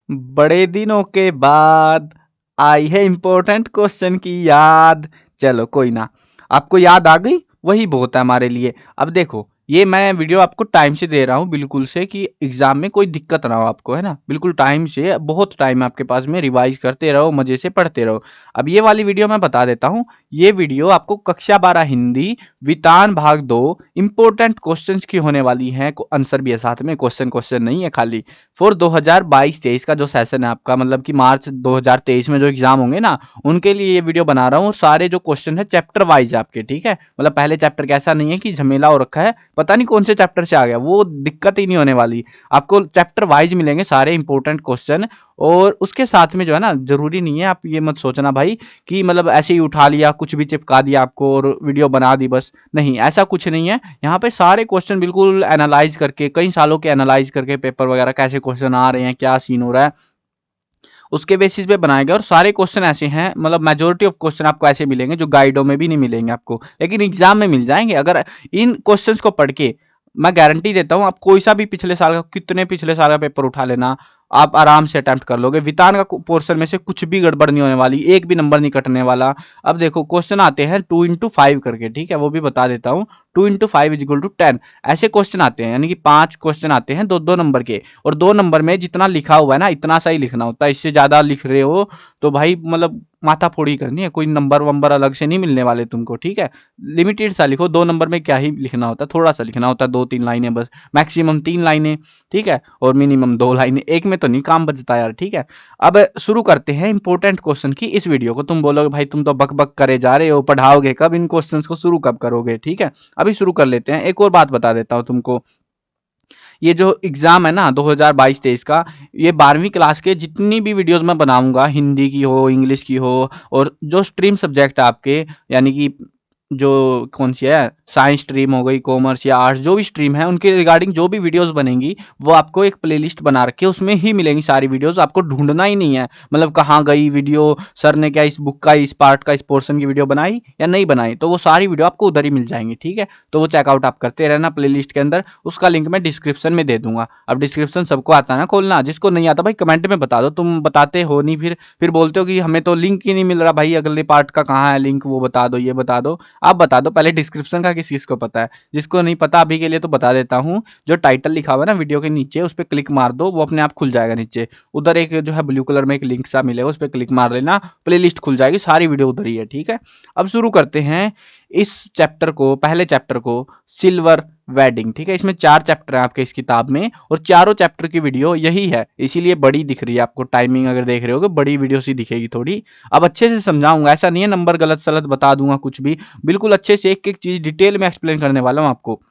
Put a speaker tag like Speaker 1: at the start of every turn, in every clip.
Speaker 1: बड़े दिनों के बाद आई है इम्पोर्टेंट क्वेश्चन की याद। चलो कोई ना, आपको याद आ गई वही बहुत है हमारे लिए। अब देखो, ये मैं वीडियो आपको टाइम से दे रहा हूँ बिल्कुल से, कि एग्जाम में कोई दिक्कत ना हो आपको, है ना। बिल्कुल टाइम से, बहुत टाइम आपके पास में, रिवाइज करते रहो, मजे से पढ़ते रहो। अब ये वाली वीडियो मैं बता देता हूँ, ये वीडियो आपको कक्षा 12 हिंदी वितान भाग 2 इंपॉर्टेंट क्वेश्चंस की होने वाली है। आंसर भी है साथ में, क्वेश्चन क्वेश्चन नहीं है खाली। फॉर 2022-23 का जो सेशन है आपका, मतलब कि मार्च 2023 में जो एग्जाम होंगे ना, उनके लिए ये वीडियो बना रहा हूँ। सारे जो क्वेश्चन है चैप्टर वाइज आपके, ठीक है। मतलब पहले चैप्टर का ऐसा नहीं है कि झमेला हो रखा है, पता नहीं कौन से चैप्टर से आ गया, वो दिक्कत ही नहीं होने वाली। आपको चैप्टर वाइज मिलेंगे सारे इंपॉर्टेंट क्वेश्चन। और उसके साथ में जो है ना, जरूरी नहीं है, आप ये मत सोचना भाई कि मतलब ऐसे ही उठा लिया, कुछ भी चिपका दिया आपको और वीडियो बना दी बस। नहीं, ऐसा कुछ नहीं है। यहाँ पे सारे क्वेश्चन बिल्कुल एनालाइज करके, कई सालों के एनालाइज करके, पेपर वगैरह कैसे क्वेश्चन आ रहे हैं, क्या सीन हो रहा है, उसके बेसिस पे बनाए गए। और सारे क्वेश्चन ऐसे हैं, मतलब मेजोरिटी ऑफ क्वेश्चन आपको ऐसे मिलेंगे जो गाइडों में भी नहीं मिलेंगे आपको, लेकिन एग्जाम में मिल जाएंगे। अगर इन क्वेश्चंस को पढ़ के, मैं गारंटी देता हूं, आप कोई सा भी पिछले साल का, कितने पिछले साल का पेपर उठा लेना, आप आराम से अटेम्प्ट कर लोगे। वितान का पोर्शन में से कुछ भी गड़बड़ नहीं होने वाली, एक भी नंबर नहीं कटने वाला। अब देखो क्वेश्चन आते हैं 2 into 5 करके, ठीक है, वो भी बता देता हूँ। 2 into 5 = 10 ऐसे क्वेश्चन आते हैं, यानी कि 5 क्वेश्चन आते हैं 2-2 नंबर के। और 2 नंबर में जितना लिखा हुआ है ना, इतना सा ही लिखना होता है। इससे ज्यादा लिख रहे हो तो भाई मतलब माथा फोड़ी करनी है, कोई नंबर वंबर अलग से नहीं मिलने वाले तुमको, ठीक है। लिमिटेड सा लिखो, 2 नंबर में क्या ही लिखना होता है, थोड़ा सा लिखना होता है, 2-3 लाइनें बस, मैक्सिमम 3 लाइनें, ठीक है, और मिनिमम 2 लाइनें। एक में तो नहीं काम बचता यार, ठीक है। अब शुरू करते हैं इंपॉर्टेंट क्वेश्चन की इस वीडियो को। तुम बोलोगे भाई तुम तो बक बक करे जा रहे हो, पढ़ाओगे कब, इन क्वेश्चंस को शुरू कब करोगे, ठीक है। अभी शुरू कर लेते हैं। एक और बात बता देता हूँ तुमको, ये जो एग्जाम है ना 2022-23 का, ये 12वीं क्लास के जितनी भी वीडियोस मैं बनाऊंगा, हिंदी की हो, इंग्लिश की हो, और जो स्ट्रीम सब्जेक्ट है आपके, यानी कि जो कौन सी है, साइंस स्ट्रीम हो गई, कॉमर्स या आर्ट्स, जो भी स्ट्रीम है, उनके रिगार्डिंग जो भी वीडियोस बनेंगी, वो आपको एक प्लेलिस्ट बना रखी है, उसमें ही मिलेंगी सारी वीडियोस। आपको ढूंढना ही नहीं है, मतलब कहाँ गई वीडियो, सर ने क्या इस बुक का, इस पार्ट का, इस पोर्शन की वीडियो बनाई या नहीं बनाई, तो वो सारी वीडियो आपको उधर ही मिल जाएंगी, ठीक है। तो वो चेकआउट आप करते रहना प्लेलिस्ट के अंदर, उसका लिंक मैं डिस्क्रिप्शन में दे दूंगा। अब डिस्क्रिप्शन सबको आता है ना खोलना, जिसको नहीं आता भाई कमेंट में बता दो, तुम बताते हो नहीं, फिर बोलते हो कि हमें तो लिंक ही नहीं मिल रहा भाई, अगले पार्ट का कहाँ है लिंक, वो बता दो, ये बता दो। आप बता दो पहले डिस्क्रिप्शन का किस किस को पता है। जिसको नहीं पता अभी के लिए तो बता देता हूँ, जो टाइटल लिखा हुआ है ना वीडियो के नीचे, उस पर क्लिक मार दो, वो अपने आप खुल जाएगा नीचे। उधर एक जो है ब्लू कलर में एक लिंक सा मिलेगा, उस पर क्लिक मार लेना, प्लेलिस्ट खुल जाएगी, सारी वीडियो उधर ही है, ठीक है। अब शुरू करते हैं इस चैप्टर को, पहले चैप्टर को, सिल्वर वेडिंग, ठीक है। इसमें 4 चैप्टर हैं आपके इस किताब में, और चारों चैप्टर की वीडियो यही है, इसीलिए बड़ी दिख रही है आपको। टाइमिंग अगर देख रहे हो बड़ी वीडियो सी दिखेगी थोड़ी। अब अच्छे से समझाऊंगा, ऐसा नहीं है नंबर गलत सलत बता दूंगा कुछ भी, बिल्कुल अच्छे से एक एक चीज डिटेल में एक्सप्लेन करने वाला हूं आपको।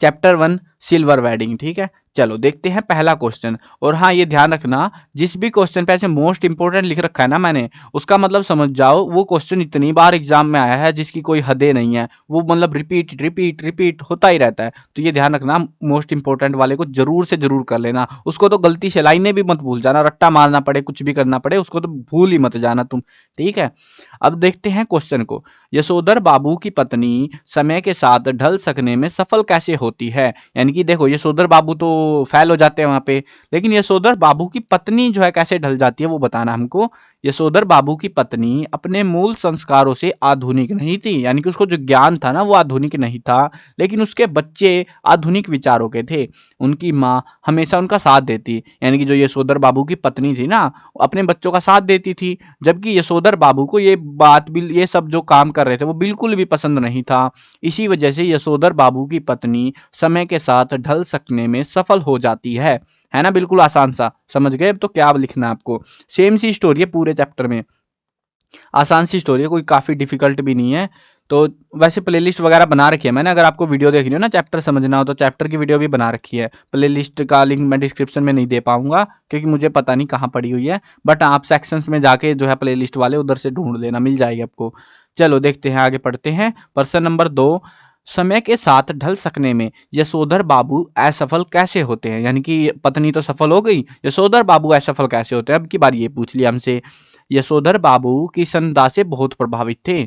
Speaker 1: चैप्टर 1 सिल्वर वेडिंग, ठीक है। चलो देखते हैं पहला क्वेश्चन। और हाँ, ये ध्यान रखना, जिस भी क्वेश्चन पे ऐसे मोस्ट इंपोर्टेंट लिख रखा है ना मैंने, उसका मतलब समझ जाओ वो क्वेश्चन इतनी बार एग्जाम में आया है जिसकी कोई हदें नहीं है, वो मतलब रिपीट रिपीट रिपीट होता ही रहता है। तो ये ध्यान रखना, मोस्ट इंपोर्टेंट वाले को जरूर से जरूर कर लेना। उसको तो गलती से लाइनें भी मत भूल जाना, रट्टा मारना पड़े, कुछ भी करना पड़े, उसको तो भूल ही मत जाना तुम, ठीक है। अब देखते हैं क्वेश्चन को। यशोधर बाबू की पत्नी समय के साथ ढल सकने में सफल कैसे होती है। यानी कि देखो, यशोधर बाबू तो फेल हो जाते हैं वहां पे, लेकिन यशोधर बाबू की पत्नी जो है कैसे ढल जाती है वो बताना हमको। यशोधर बाबू की पत्नी अपने मूल संस्कारों से आधुनिक नहीं थी, यानी कि उसको जो ज्ञान था ना वो आधुनिक नहीं था, लेकिन उसके बच्चे आधुनिक विचारों के थे। उनकी माँ हमेशा उनका साथ देती, यानी कि जो यशोधर बाबू की पत्नी थी ना, अपने बच्चों का साथ देती थी। जबकि यशोधर बाबू को ये बात भी, ये सब जो काम कर रहे थे वो बिल्कुल भी पसंद नहीं था। इसी वजह से यशोधर बाबू की पत्नी समय के साथ ढल सकने में सफल हो जाती है ना। बिल्कुल आसान सा, समझ गए अब तो क्या लिखना है आपको। सेम सी स्टोरी है पूरे चैप्टर में, आसान सी स्टोरी है, कोई काफी डिफिकल्ट भी नहीं है। तो वैसे प्लेलिस्ट वगैरह बना रखी है मैंने, अगर आपको वीडियो देखनी हो ना, चैप्टर समझना हो, तो चैप्टर की वीडियो भी बना रखी है। प्लेलिस्ट का लिंक मैं डिस्क्रिप्शन में नहीं दे पाऊंगा क्योंकि मुझे पता नहीं कहाँ पड़ी हुई है, बट आप सेक्शंस में जाके जो है प्लेलिस्ट वाले उधर से ढूंढ लेना, मिल जाएगी आपको। चलो देखते हैं, आगे पढ़ते हैं। प्रश्न नंबर 2, समय के साथ ढल सकने में यशोधर बाबू असफल कैसे होते हैं। यानी कि पत्नी तो सफल हो गई, यशोधर बाबू असफल कैसे होते हैं, अब की बार ये पूछ लिया हमसे। यशोधर बाबू की संता से बहुत प्रभावित थे।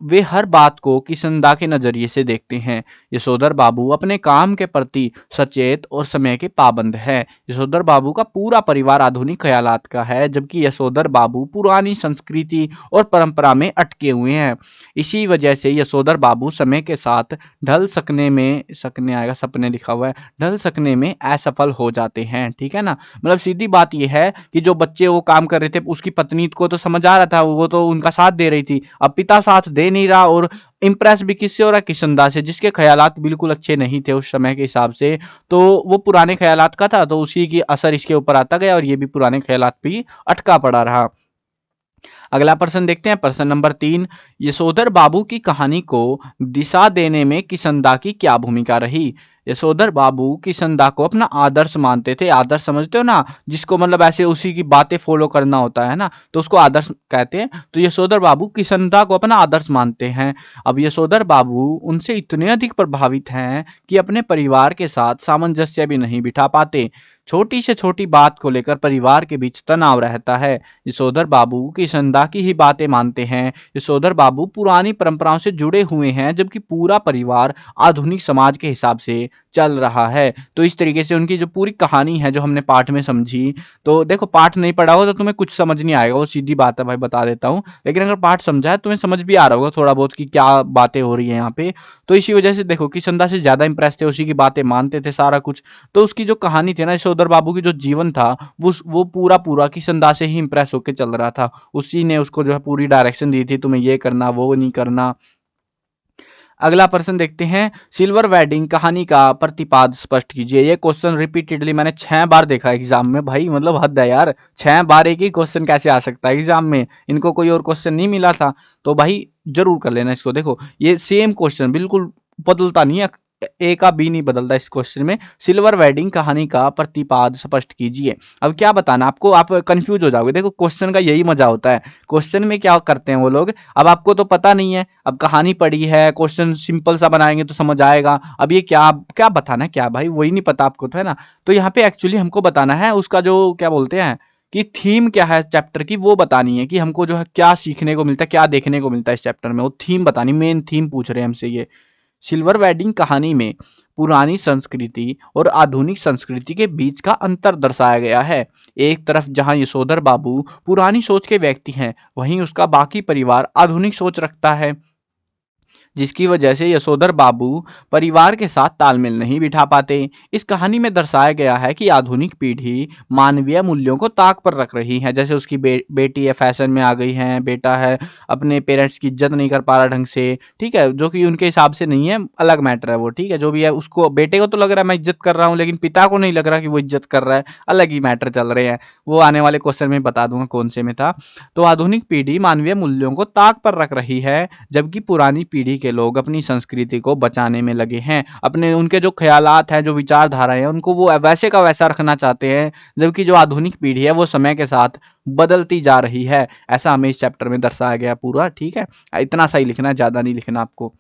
Speaker 1: वे हर बात को किशनदा के नजरिए से देखते हैं। यशोधर बाबू अपने काम के प्रति सचेत और समय के पाबंद है। यशोधर बाबू का पूरा परिवार आधुनिक ख्यालात का है, जबकि यशोधर बाबू पुरानी संस्कृति और परंपरा में अटके हुए हैं। इसी वजह से यशोधर बाबू समय के साथ ढल सकने में, सकने आएगा, सपने लिखा हुआ है, ढल सकने में असफल हो जाते हैं। ठीक है ना, मतलब सीधी बात यह है कि जो बच्चे वो काम कर रहे थे, उसकी पत्नी को तो समझ आ रहा था, वो तो उनका साथ दे रही थी। अब पिता साथ दे नहीं रहा और इम्प्रेस भी किससे हो रहा है, किशनदा से, जिसके ख्यालात बिल्कुल अच्छे नहीं थे उस समय के हिसाब से। तो वो पुराने ख्यालात का था, तो उसी की असर इसके ऊपर आता गया और ये भी पुराने ख्यालात पे ही अटका पड़ा रहा। अगला प्रश्न देखते हैं, प्रश्न नंबर 3। यशोधर बाबू की कहानी को दिशा देने में किशनदा की क्या भूमिका रही? यशोधर बाबू किशनदा को अपना आदर्श मानते थे। आदर्श समझते हो ना, जिसको मतलब ऐसे उसी की बातें फॉलो करना होता है ना, तो उसको आदर्श कहते हैं। तो यशोधर बाबू किशनदा को अपना आदर्श मानते हैं। अब यशोधर बाबू उनसे इतने अधिक प्रभावित हैं कि अपने परिवार के साथ सामंजस्य भी नहीं बिठा पाते। छोटी से छोटी बात को लेकर परिवार के बीच तनाव रहता है। यशोधर बाबू किशनदा की ही बातें मानते हैं। यशोधर बाबू पुरानी परंपराओं से जुड़े हुए हैं, जबकि पूरा परिवार आधुनिक समाज के हिसाब से चल रहा है। तो इस तरीके से उनकी जो पूरी कहानी है, जो हमने पाठ में समझी, तो देखो पाठ नहीं पढ़ा हो तो तुम्हें कुछ समझ नहीं आएगा, वो सीधी बात है भाई, बता देता हूँ। लेकिन अगर पाठ समझा है तुम्हें समझ भी आ रहा होगा थोड़ा बहुत कि क्या बातें हो रही है यहाँ पे। तो इसी वजह से देखो किशनदा से ज्यादा इंप्रेस थे, उसी की बातें मानते थे सारा कुछ। तो उसकी जो कहानी थी ना, यशोधर बाबू की जो जीवन था, वो पूरा पूरा किशनदा से ही इंप्रेस होकर चल रहा था। उसी ने उसको जो है पूरी डायरेक्शन दी थी, तुम्हें ये करना वो नहीं करना। अगला प्रश्न देखते हैं, सिल्वर वेडिंग कहानी का प्रतिपाद स्पष्ट कीजिए। ये क्वेश्चन रिपीटेडली मैंने 6 बार देखा एग्जाम में भाई, मतलब हद है यार, 6 बार एक ही क्वेश्चन कैसे आ सकता है एग्जाम में? इनको कोई और क्वेश्चन नहीं मिला था, तो भाई जरूर कर लेना इसको। देखो ये सेम क्वेश्चन बिल्कुल बदलता नहीं है, ए का बी नहीं बदलता इस क्वेश्चन में। सिल्वर वेडिंग कहानी का प्रतिपाद स्पष्ट कीजिए। अब क्या बताना आपको, आप कंफ्यूज हो जाओगे। देखो क्वेश्चन का यही मजा होता है, क्वेश्चन में क्या करते हैं वो लोग, अब आपको तो पता नहीं है, अब कहानी पढ़ी है, क्वेश्चन सिंपल सा बनाएंगे तो समझ आएगा। अब ये क्या क्या बताना है, क्या भाई वही नहीं पता आपको, तो है ना। तो यहाँ पे एक्चुअली हमको बताना है उसका जो क्या बोलते हैं कि थीम क्या है चैप्टर की, वो बतानी है कि हमको जो है क्या सीखने को मिलता है, क्या देखने को मिलता है इस चैप्टर में, वो थीम बतानी, मेन थीम पूछ रहे हैं हमसे ये। सिल्वर वेडिंग कहानी में पुरानी संस्कृति और आधुनिक संस्कृति के बीच का अंतर दर्शाया गया है। एक तरफ जहां यशोधर बाबू पुरानी सोच के व्यक्ति हैं, वहीं उसका बाकी परिवार आधुनिक सोच रखता है, जिसकी वजह से यशोधर बाबू परिवार के साथ तालमेल नहीं बिठा पाते। इस कहानी में दर्शाया गया है कि आधुनिक पीढ़ी मानवीय मूल्यों को ताक पर रख रही है। जैसे उसकी बेटी है फैशन में आ गई है, बेटा है अपने पेरेंट्स की इज्जत नहीं कर पा रहा ढंग से, ठीक है, जो कि उनके हिसाब से नहीं है, अलग मैटर है वो, ठीक है, जो भी है। उसको बेटे को तो लग रहा है मैं इज्जत कर रहा हूँ, लेकिन पिता को नहीं लग रहा कि वो इज्जत कर रहा है, अलग ही मैटर चल रहे हैं। वो आने वाले क्वेश्चन में बता दूंगा कौन से में था। तो आधुनिक पीढ़ी मानवीय मूल्यों को ताक पर रख रही है, जबकि पुरानी पीढ़ी के लोग अपनी संस्कृति को बचाने में लगे हैं। अपने उनके जो ख्यालात हैं, जो विचारधाराएं हैं, उनको वो वैसे का वैसा रखना चाहते हैं, जबकि जो आधुनिक पीढ़ी है वो समय के साथ बदलती जा रही है। ऐसा हमें इस चैप्टर में दर्शाया गया पूरा, ठीक है। इतना सही लिखना है, ज्यादा नहीं लिखना आपको।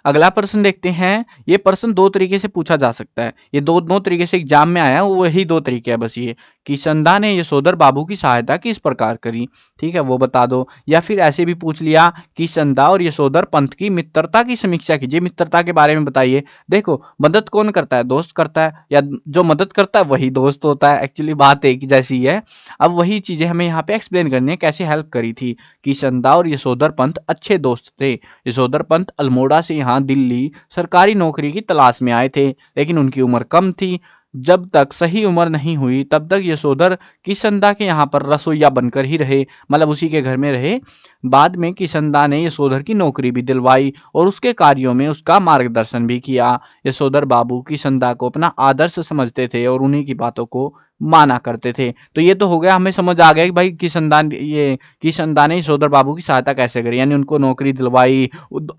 Speaker 1: अगला प्रश्न देखते हैं। ये प्रश्न दो तरीके से पूछा जा सकता है, ये दो दो तरीके से एग्जाम में आया, वही दो तरीके हैं बस ये। किशनदा ने यशोधर बाबू की सहायता किस प्रकार करी, ठीक है, वो बता दो। या फिर ऐसे भी पूछ लिया, किशनदा और यशोधर पंत की मित्रता की समीक्षा कीजिए, मित्रता के बारे में बताइए। देखो मदद कौन करता है, दोस्त करता है, या जो मदद करता है वही दोस्त होता है, एक्चुअली बात एक जैसी है। अब वही चीजें हमें यहाँ पे एक्सप्लेन करनी है, कैसे हेल्प करी थी। किशनदा और यशोधर पंत अच्छे दोस्त थे। यशोधर पंत अल्मोड़ा से यहाँ दिल्ली सरकारी नौकरी की तलाश में आए थे, लेकिन उनकी उम्र कम थी। जब तक सही उम्र नहीं हुई तब तक यशोधर किशनदा के यहाँ पर रसोइया बनकर ही रहे, मतलब उसी के घर में रहे। बाद में किशनदा ने यशोधर की नौकरी भी दिलवाई और उसके कार्यों में उसका मार्गदर्शन भी किया। यशोधर बाबू किशनदा को अपना आदर्श समझते थे और उन्हीं की बातों को माना करते थे। तो ये तो हो गया, हमें समझ आ गया कि भाई किशनदा ने यशोधर बाबू की सहायता कैसे करी, यानी उनको नौकरी दिलवाई,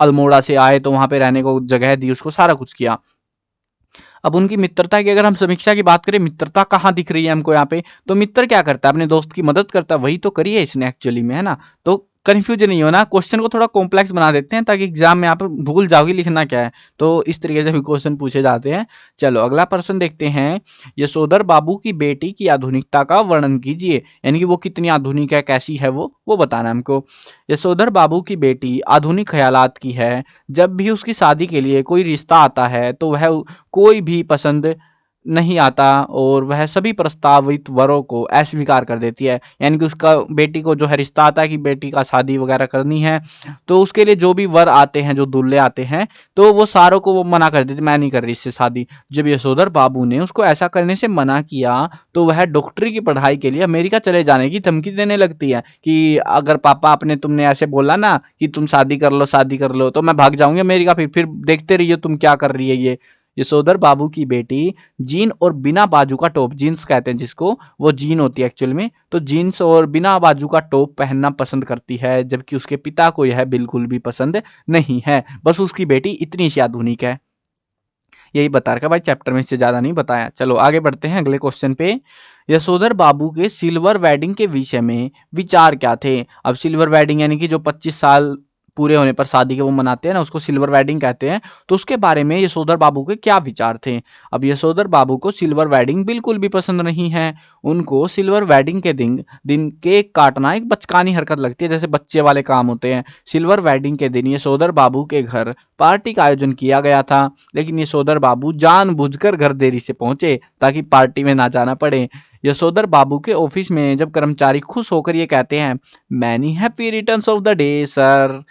Speaker 1: अल्मोड़ा से आए तो वहां पे रहने को जगह दी, उसको सारा कुछ किया। अब उनकी मित्रता की अगर हम समीक्षा की बात करें, मित्रता कहाँ दिख रही है हमको यहाँ पे, तो मित्र क्या करता है, अपने दोस्त की मदद करता है, वही तो करी है इसने एक्चुअली में, है ना। तो कंफ्यूज नहीं होना, क्वेश्चन को थोड़ा कॉम्प्लेक्स बना देते हैं ताकि एग्जाम में आप भूल जाओगे लिखना क्या है। तो इस तरीके से भी क्वेश्चन पूछे जाते हैं। चलो अगला प्रश्न देखते हैं। यशोधर बाबू की बेटी की आधुनिकता का वर्णन कीजिए, यानी कि वो कितनी आधुनिक है, कैसी है वो बताना है हमको। यशोधर बाबू की बेटी आधुनिक ख्यालात की है। जब भी उसकी शादी के लिए कोई रिश्ता आता है तो वह कोई भी पसंद नहीं आता और वह सभी प्रस्तावित वरों को अस्वीकार कर देती है। यानी कि उसका बेटी को जो है रिश्ता आता है कि बेटी का शादी वगैरह करनी है, तो उसके लिए जो भी वर आते हैं, जो दूल्हे आते हैं, तो वो सारों को वो मना कर देती, मैं नहीं कर रही इससे शादी। जब यशोधर बाबू ने उसको ऐसा करने से मना किया तो वह डॉक्टरी की पढ़ाई के लिए अमेरिका चले जाने की धमकी देने लगती है कि अगर पापा आपने तुमने ऐसे बोला ना कि तुम शादी कर लो तो मैं भाग जाऊंगी अमेरिका, फिर देखते रहिए तुम क्या कर रही है ये। यशोधर बाबू की बेटी जीन और बिना बाजू का टॉप, जीन्स कहते हैं जिसको, वो जीन होती है एक्चुअल में, तो जीन्स और बिना बाजू का टॉप पहनना पसंद करती है, जबकि उसके पिता को यह बिल्कुल भी पसंद नहीं है। बस उसकी बेटी इतनी सी आधुनिक है। यही बता रखा भाई चैप्टर में, इससे ज्यादा नहीं बताया। चलो आगे बढ़ते हैं अगले क्वेश्चन पे। यशोधर बाबू के सिल्वर वेडिंग के विषय में विचार क्या थे। अब सिल्वर वेडिंग यानी कि जो 25 साल पूरे होने पर शादी के वो मनाते हैं ना, उसको सिल्वर वेडिंग कहते हैं। तो उसके बारे में यशोधर बाबू के क्या विचार थे। अब यशोधर बाबू को सिल्वर वेडिंग बिल्कुल भी पसंद नहीं है। उनको सिल्वर वेडिंग के दिन दिन केक काटना एक बचकानी हरकत लगती है, जैसे बच्चे वाले काम होते हैं। सिल्वर वेडिंग के दिन यशोधर बाबू के घर पार्टी का आयोजन किया गया था, लेकिन यशोधर बाबू जानबूझकर घर देरी से पहुंचे ताकि पार्टी में ना जाना पड़े। यशोधर बाबू के ऑफिस में जब कर्मचारी खुश होकर ये कहते हैं, many happy returns of the day sir,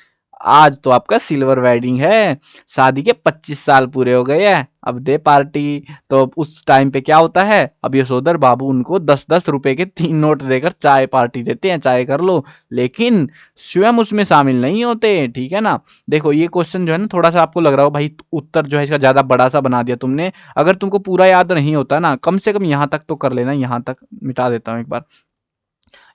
Speaker 1: आज तो आपका सिल्वर वेडिंग है, शादी के 25 साल पूरे हो गए हैं, अब दे पार्टी। तो उस टाइम पे क्या होता है, अब यशोधर बाबू उनको 10-10 रुपए के 3 नोट देकर चाय पार्टी देते हैं, चाय कर लो, लेकिन स्वयं उसमें शामिल नहीं होते। ठीक है ना। देखो ये क्वेश्चन जो है ना, थोड़ा सा आपको लग रहा हो भाई उत्तर जो है इसका ज्यादा बड़ा सा बना दिया तुमने। अगर तुमको पूरा याद नहीं होता ना, कम से कम यहाँ तक तो कर लेना। यहाँ तक मिटा देता हूँ एक बार,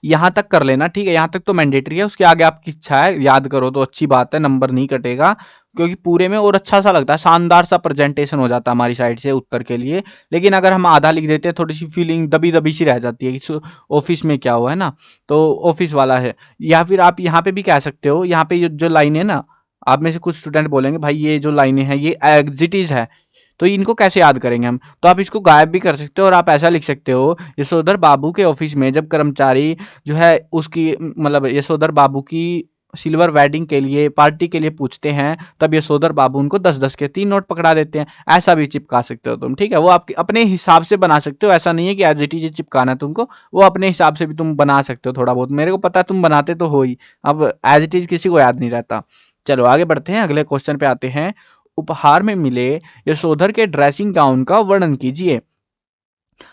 Speaker 1: यहाँ तक कर लेना, ठीक है। यहाँ तक तो मैंडेटरी है, उसके आगे आपकी इच्छा है, याद करो तो अच्छी बात है, नंबर नहीं कटेगा, क्योंकि पूरे में और अच्छा सा लगता है, शानदार सा प्रेजेंटेशन हो जाता है हमारी साइड से उत्तर के लिए। लेकिन अगर हम आधा लिख देते हैं, थोड़ी सी फीलिंग दबी दबी सी रह जाती है कि ऑफिस में क्या हुआ है ना, तो ऑफिस वाला है। या फिर आप यहाँ पे भी कह सकते हो, यहाँ पे जो लाइन है ना, आप में से कुछ स्टूडेंट बोलेंगे भाई ये जो लाइनें हैं ये एग्जिटीज है, तो इनको कैसे याद करेंगे हम। तो आप इसको गायब भी कर सकते हो और आप ऐसा लिख सकते हो, यशोधर बाबू के ऑफिस में जब कर्मचारी जो है उसकी मतलब यशोधर बाबू की सिल्वर वेडिंग के लिए पार्टी के लिए पूछते हैं, तब यशोधर बाबू उनको 10-10 के 3 नोट पकड़ा देते हैं। ऐसा भी चिपका सकते हो तुम, ठीक है। वो आप अपने हिसाब से बना सकते हो, ऐसा नहीं है कि एज इट इज चिपकाना है तुमको, वो अपने हिसाब से भी तुम बना सकते हो थोड़ा बहुत। मेरे को पता है तुम बनाते तो हो ही, अब एज इट इज किसी को याद नहीं रहता। चलो आगे बढ़ते हैं, अगले क्वेश्चन पे आते हैं। उपहार में मिले यशोधर के ड्रेसिंग गाउन का वर्णन कीजिए।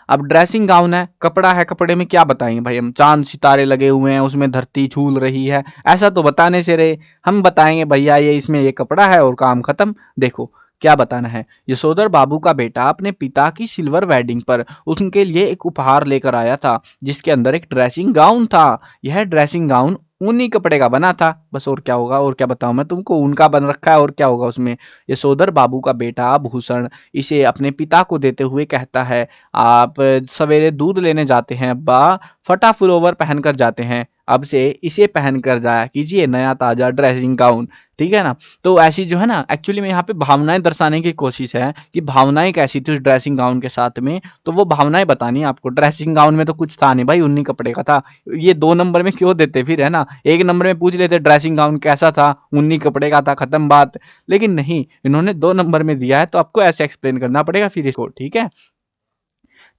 Speaker 1: अब ड्रेसिंग गाउन है, कपड़ा है, कपड़े में क्या बताएंगे भाई हम, चांद सितारे लगे हुए हैं, उसमें धरती झूल रही है, ऐसा तो बताने से रहे। हम बताएंगे भैया ये इसमें ये कपड़ा है और काम खत्म। देखो क्या बताना है। यशोधर बाबू का बेटा अपने पिता की सिल्वर वेडिंग पर उनके लिए एक उपहार लेकर आया था, जिसके अंदर एक ड्रेसिंग गाउन था। यह ड्रेसिंग गाउन ऊनी कपड़े का बना था, बस। और क्या होगा, और क्या बताऊं मैं तुमको, ऊन का बन रखा है, और क्या होगा उसमें। यशोधर बाबू का बेटा भूषण इसे अपने पिता को देते हुए कहता है, आप सवेरे दूध लेने जाते हैं अब्बा, फटा पुलोवर पहनकर जाते हैं, अब से इसे पहनकर जाया कीजिए, नया ताजा ड्रेसिंग गाउन। ठीक है ना। तो ऐसी जो है ना, एक्चुअली में यहाँ पे भावनाएं दर्शाने की कोशिश है कि भावनाएं कैसी थी उस ड्रेसिंग गाउन के साथ में, तो वो भावनाएं बतानी है आपको। ड्रेसिंग गाउन में तो कुछ था नहीं भाई, उन्नी कपड़े का था। ये 2 नंबर में क्यों देते फिर, है ना। 1 नंबर में पूछ लेते ड्रेसिंग गाउन कैसा था, उन्नी कपड़े का था, खत्म बात। लेकिन नहीं, इन्होंने 2 नंबर में दिया है, तो आपको ऐसे एक्सप्लेन करना पड़ेगा फिर इसको, ठीक है।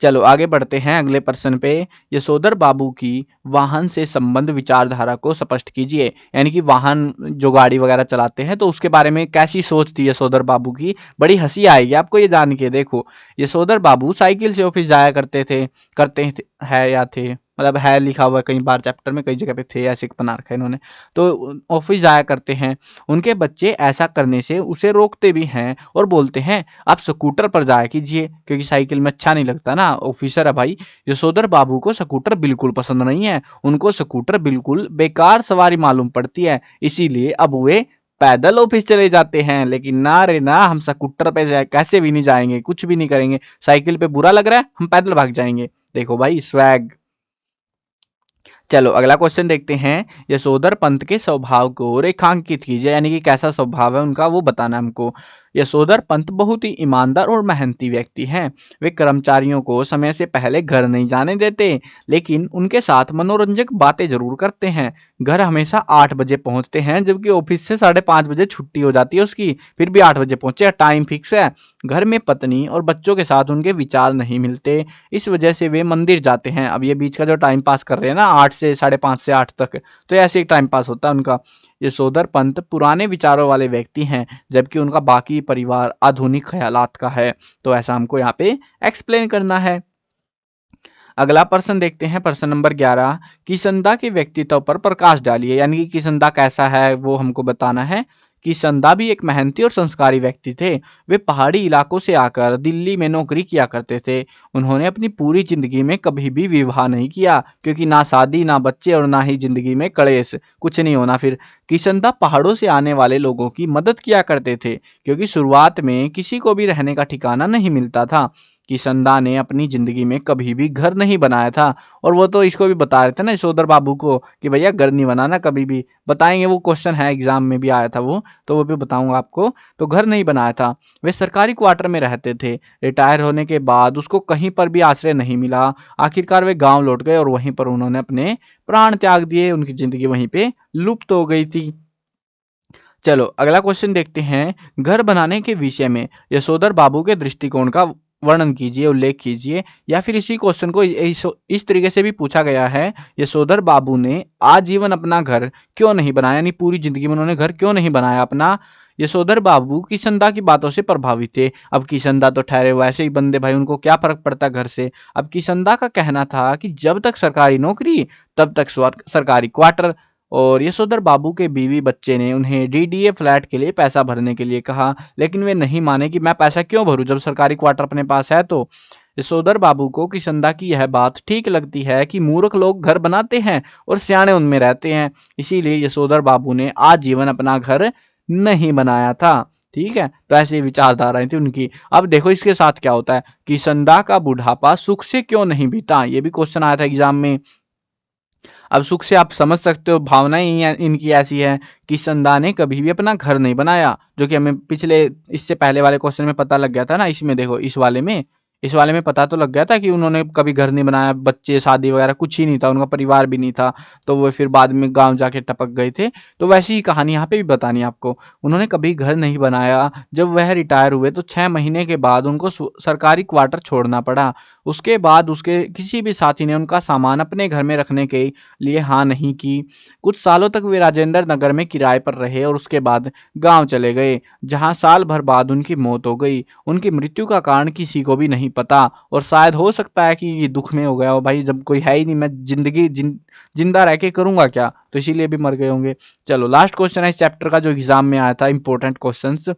Speaker 1: चलो आगे बढ़ते हैं अगले प्रश्न पे। यशोधर बाबू की वाहन से संबंध विचारधारा को स्पष्ट कीजिए, यानी कि वाहन जो गाड़ी वगैरह चलाते हैं तो उसके बारे में कैसी सोच थी यशोधर बाबू की। बड़ी हंसी आएगी आपको ये जान के। देखो यशोधर बाबू साइकिल से ऑफिस जाया है या थे, मतलब है लिखा हुआ है कई बार चैप्टर में, कई जगह पे थे ऐसे बना रखा है इन्होंने। तो ऑफिस जाया करते हैं, उनके बच्चे ऐसा करने से उसे रोकते भी हैं और बोलते हैं आप स्कूटर पर जाया कीजिए, क्योंकि साइकिल में अच्छा नहीं लगता ना, ऑफिसर है भाई। यशोधर बाबू को स्कूटर बिल्कुल पसंद नहीं है, उनको स्कूटर बिल्कुल बेकार सवारी मालूम पड़ती है, इसीलिए अब वे पैदल ऑफिस चले जाते हैं। लेकिन ना रे ना, हम स्कूटर पे कैसे भी नहीं जाएंगे, कुछ भी नहीं करेंगे, साइकिल पे बुरा लग रहा है, हम पैदल भाग जाएंगे। देखो भाई स्वैग। चलो अगला क्वेश्चन देखते हैं। यशोधर पंत के स्वभाव को रेखांकित कीजिए, यानी कि कैसा स्वभाव है उनका वो बताना हमको। यशोधर पंत बहुत ही ईमानदार और मेहनती व्यक्ति हैं। वे कर्मचारियों को समय से पहले घर नहीं जाने देते, लेकिन उनके साथ मनोरंजक बातें जरूर करते हैं। घर हमेशा 8 बजे पहुंचते हैं, जबकि ऑफिस से 5:30 बजे छुट्टी हो जाती है उसकी, फिर भी 8 बजे पहुंचे, टाइम फिक्स है। घर में पत्नी और बच्चों के साथ उनके विचार नहीं मिलते, इस वजह से वे मंदिर जाते हैं। अब ये बीच का जो टाइम पास कर रहे हैं ना, 8 से 5:30 से 8 तक, तो ऐसे ही टाइम पास होता है उनका। यशोधर पंत पुराने विचारों वाले व्यक्ति हैं, जबकि उनका बाकी परिवार आधुनिक ख्यालात का है। तो ऐसा हमको यहाँ पे एक्सप्लेन करना है। अगला प्रश्न देखते हैं, प्रश्न नंबर 11। किशनदा के व्यक्तित्व पर प्रकाश डालिए, यानी कि किशनदा कैसा है वो हमको बताना है। किशनदा भी एक मेहनती और संस्कारी व्यक्ति थे। वे पहाड़ी इलाकों से आकर दिल्ली में नौकरी किया करते थे। उन्होंने अपनी पूरी जिंदगी में कभी भी विवाह नहीं किया, क्योंकि ना शादी, ना बच्चे और ना ही जिंदगी में कलेश, कुछ नहीं होना। फिर किशनदा पहाड़ों से आने वाले लोगों की मदद किया करते थे, क्योंकि शुरुआत में किसी को भी रहने का ठिकाना नहीं मिलता था। किशनदा ने अपनी जिंदगी में कभी भी घर नहीं बनाया था। और वो तो इसको भी बता रहे थे ना यशोधर बाबू को कि भैया घर नहीं बनाना कभी भी, बताएंगे, वो क्वेश्चन है एग्जाम में भी आया था वो, तो वो भी बताऊंगा आपको। तो घर नहीं बनाया था। वे सरकारी क्वार्टर में रहते थे। रिटायर होने के बाद उसको कहीं पर भी आश्रय नहीं मिला। आखिरकार वे गांव लौट गए और वहीं पर उन्होंने अपने प्राण त्याग दिए। उनकी जिंदगी वहीं पे लुप्त हो गई थी। चलो अगला क्वेश्चन देखते हैं। घर बनाने के विषय में यशोधर बाबू के दृष्टिकोण का वर्णन कीजिए, उल्लेख कीजिए। या फिर इसी क्वेश्चन को इस तरीके से भी पूछा गया है, यशोधर बाबू ने आजीवन अपना घर क्यों नहीं बनाया, यानी पूरी जिंदगी में उन्होंने घर क्यों नहीं बनाया अपना। यशोधर बाबू किशनदा की बातों से प्रभावित थे। अब किशनदा तो ठहरे हुए ऐसे ही बंदे भाई, उनको क्या फर्क पड़ता घर से। अब किशनदा का कहना था कि जब तक सरकारी नौकरी तब तक सरकारी क्वार्टर। और यशोधर बाबू के बीवी बच्चे ने उन्हें डीडीए फ्लैट के लिए पैसा भरने के लिए कहा, लेकिन वे नहीं माने कि मैं पैसा क्यों भरूं जब सरकारी क्वार्टर अपने पास है। तो यशोधर बाबू को किशनदा की यह बात ठीक लगती है कि मूर्ख लोग घर बनाते हैं और सियाने उनमें रहते हैं। इसीलिए यशोधर बाबू ने आजीवन अपना घर नहीं बनाया था। ठीक है, तो ऐसी विचारधाराएं थी उनकी। अब देखो इसके साथ क्या होता है, किशनदा का बुढ़ापा सुख से क्यों नहीं बीता, ये भी क्वेश्चन आया था एग्जाम में। अब सुख से आप समझ सकते हो, भावनाएं इनकी ऐसी है। किशनदा ने कभी भी अपना घर नहीं बनाया, जो कि हमें पिछले इससे पहले वाले क्वेश्चन में पता लग गया था ना। इसमें देखो, इस वाले में पता तो लग गया था कि उन्होंने कभी घर नहीं बनाया, बच्चे, शादी वगैरह कुछ ही नहीं था, उनका परिवार भी नहीं था। तो वो फिर बाद में गांव जाके टपक गए थे। तो वैसी ही कहानी यहाँ पे भी बतानी है आपको। उन्होंने कभी घर नहीं बनाया। जब वह रिटायर हुए तो 6 महीने के बाद उनको सरकारी क्वार्टर छोड़ना पड़ा। उसके बाद उसके किसी भी साथी ने उनका सामान अपने घर में रखने के लिए हाँ नहीं की। कुछ सालों तक वे राजेंद्र नगर में किराए पर रहे और उसके बाद गांव चले गए, जहां साल भर बाद उनकी मौत हो गई। उनकी मृत्यु का कारण किसी को भी नहीं पता, और शायद हो सकता है कि ये दुख में हो गया हो भाई, जब कोई है ही नहीं, मैं जिंदा रह के करूंगा क्या, तो इसीलिए भी मर गए होंगे। चलो लास्ट क्वेश्चन है इस चैप्टर का जो एग्जाम में आया था, इंपॉर्टेंट क्वेश्चन।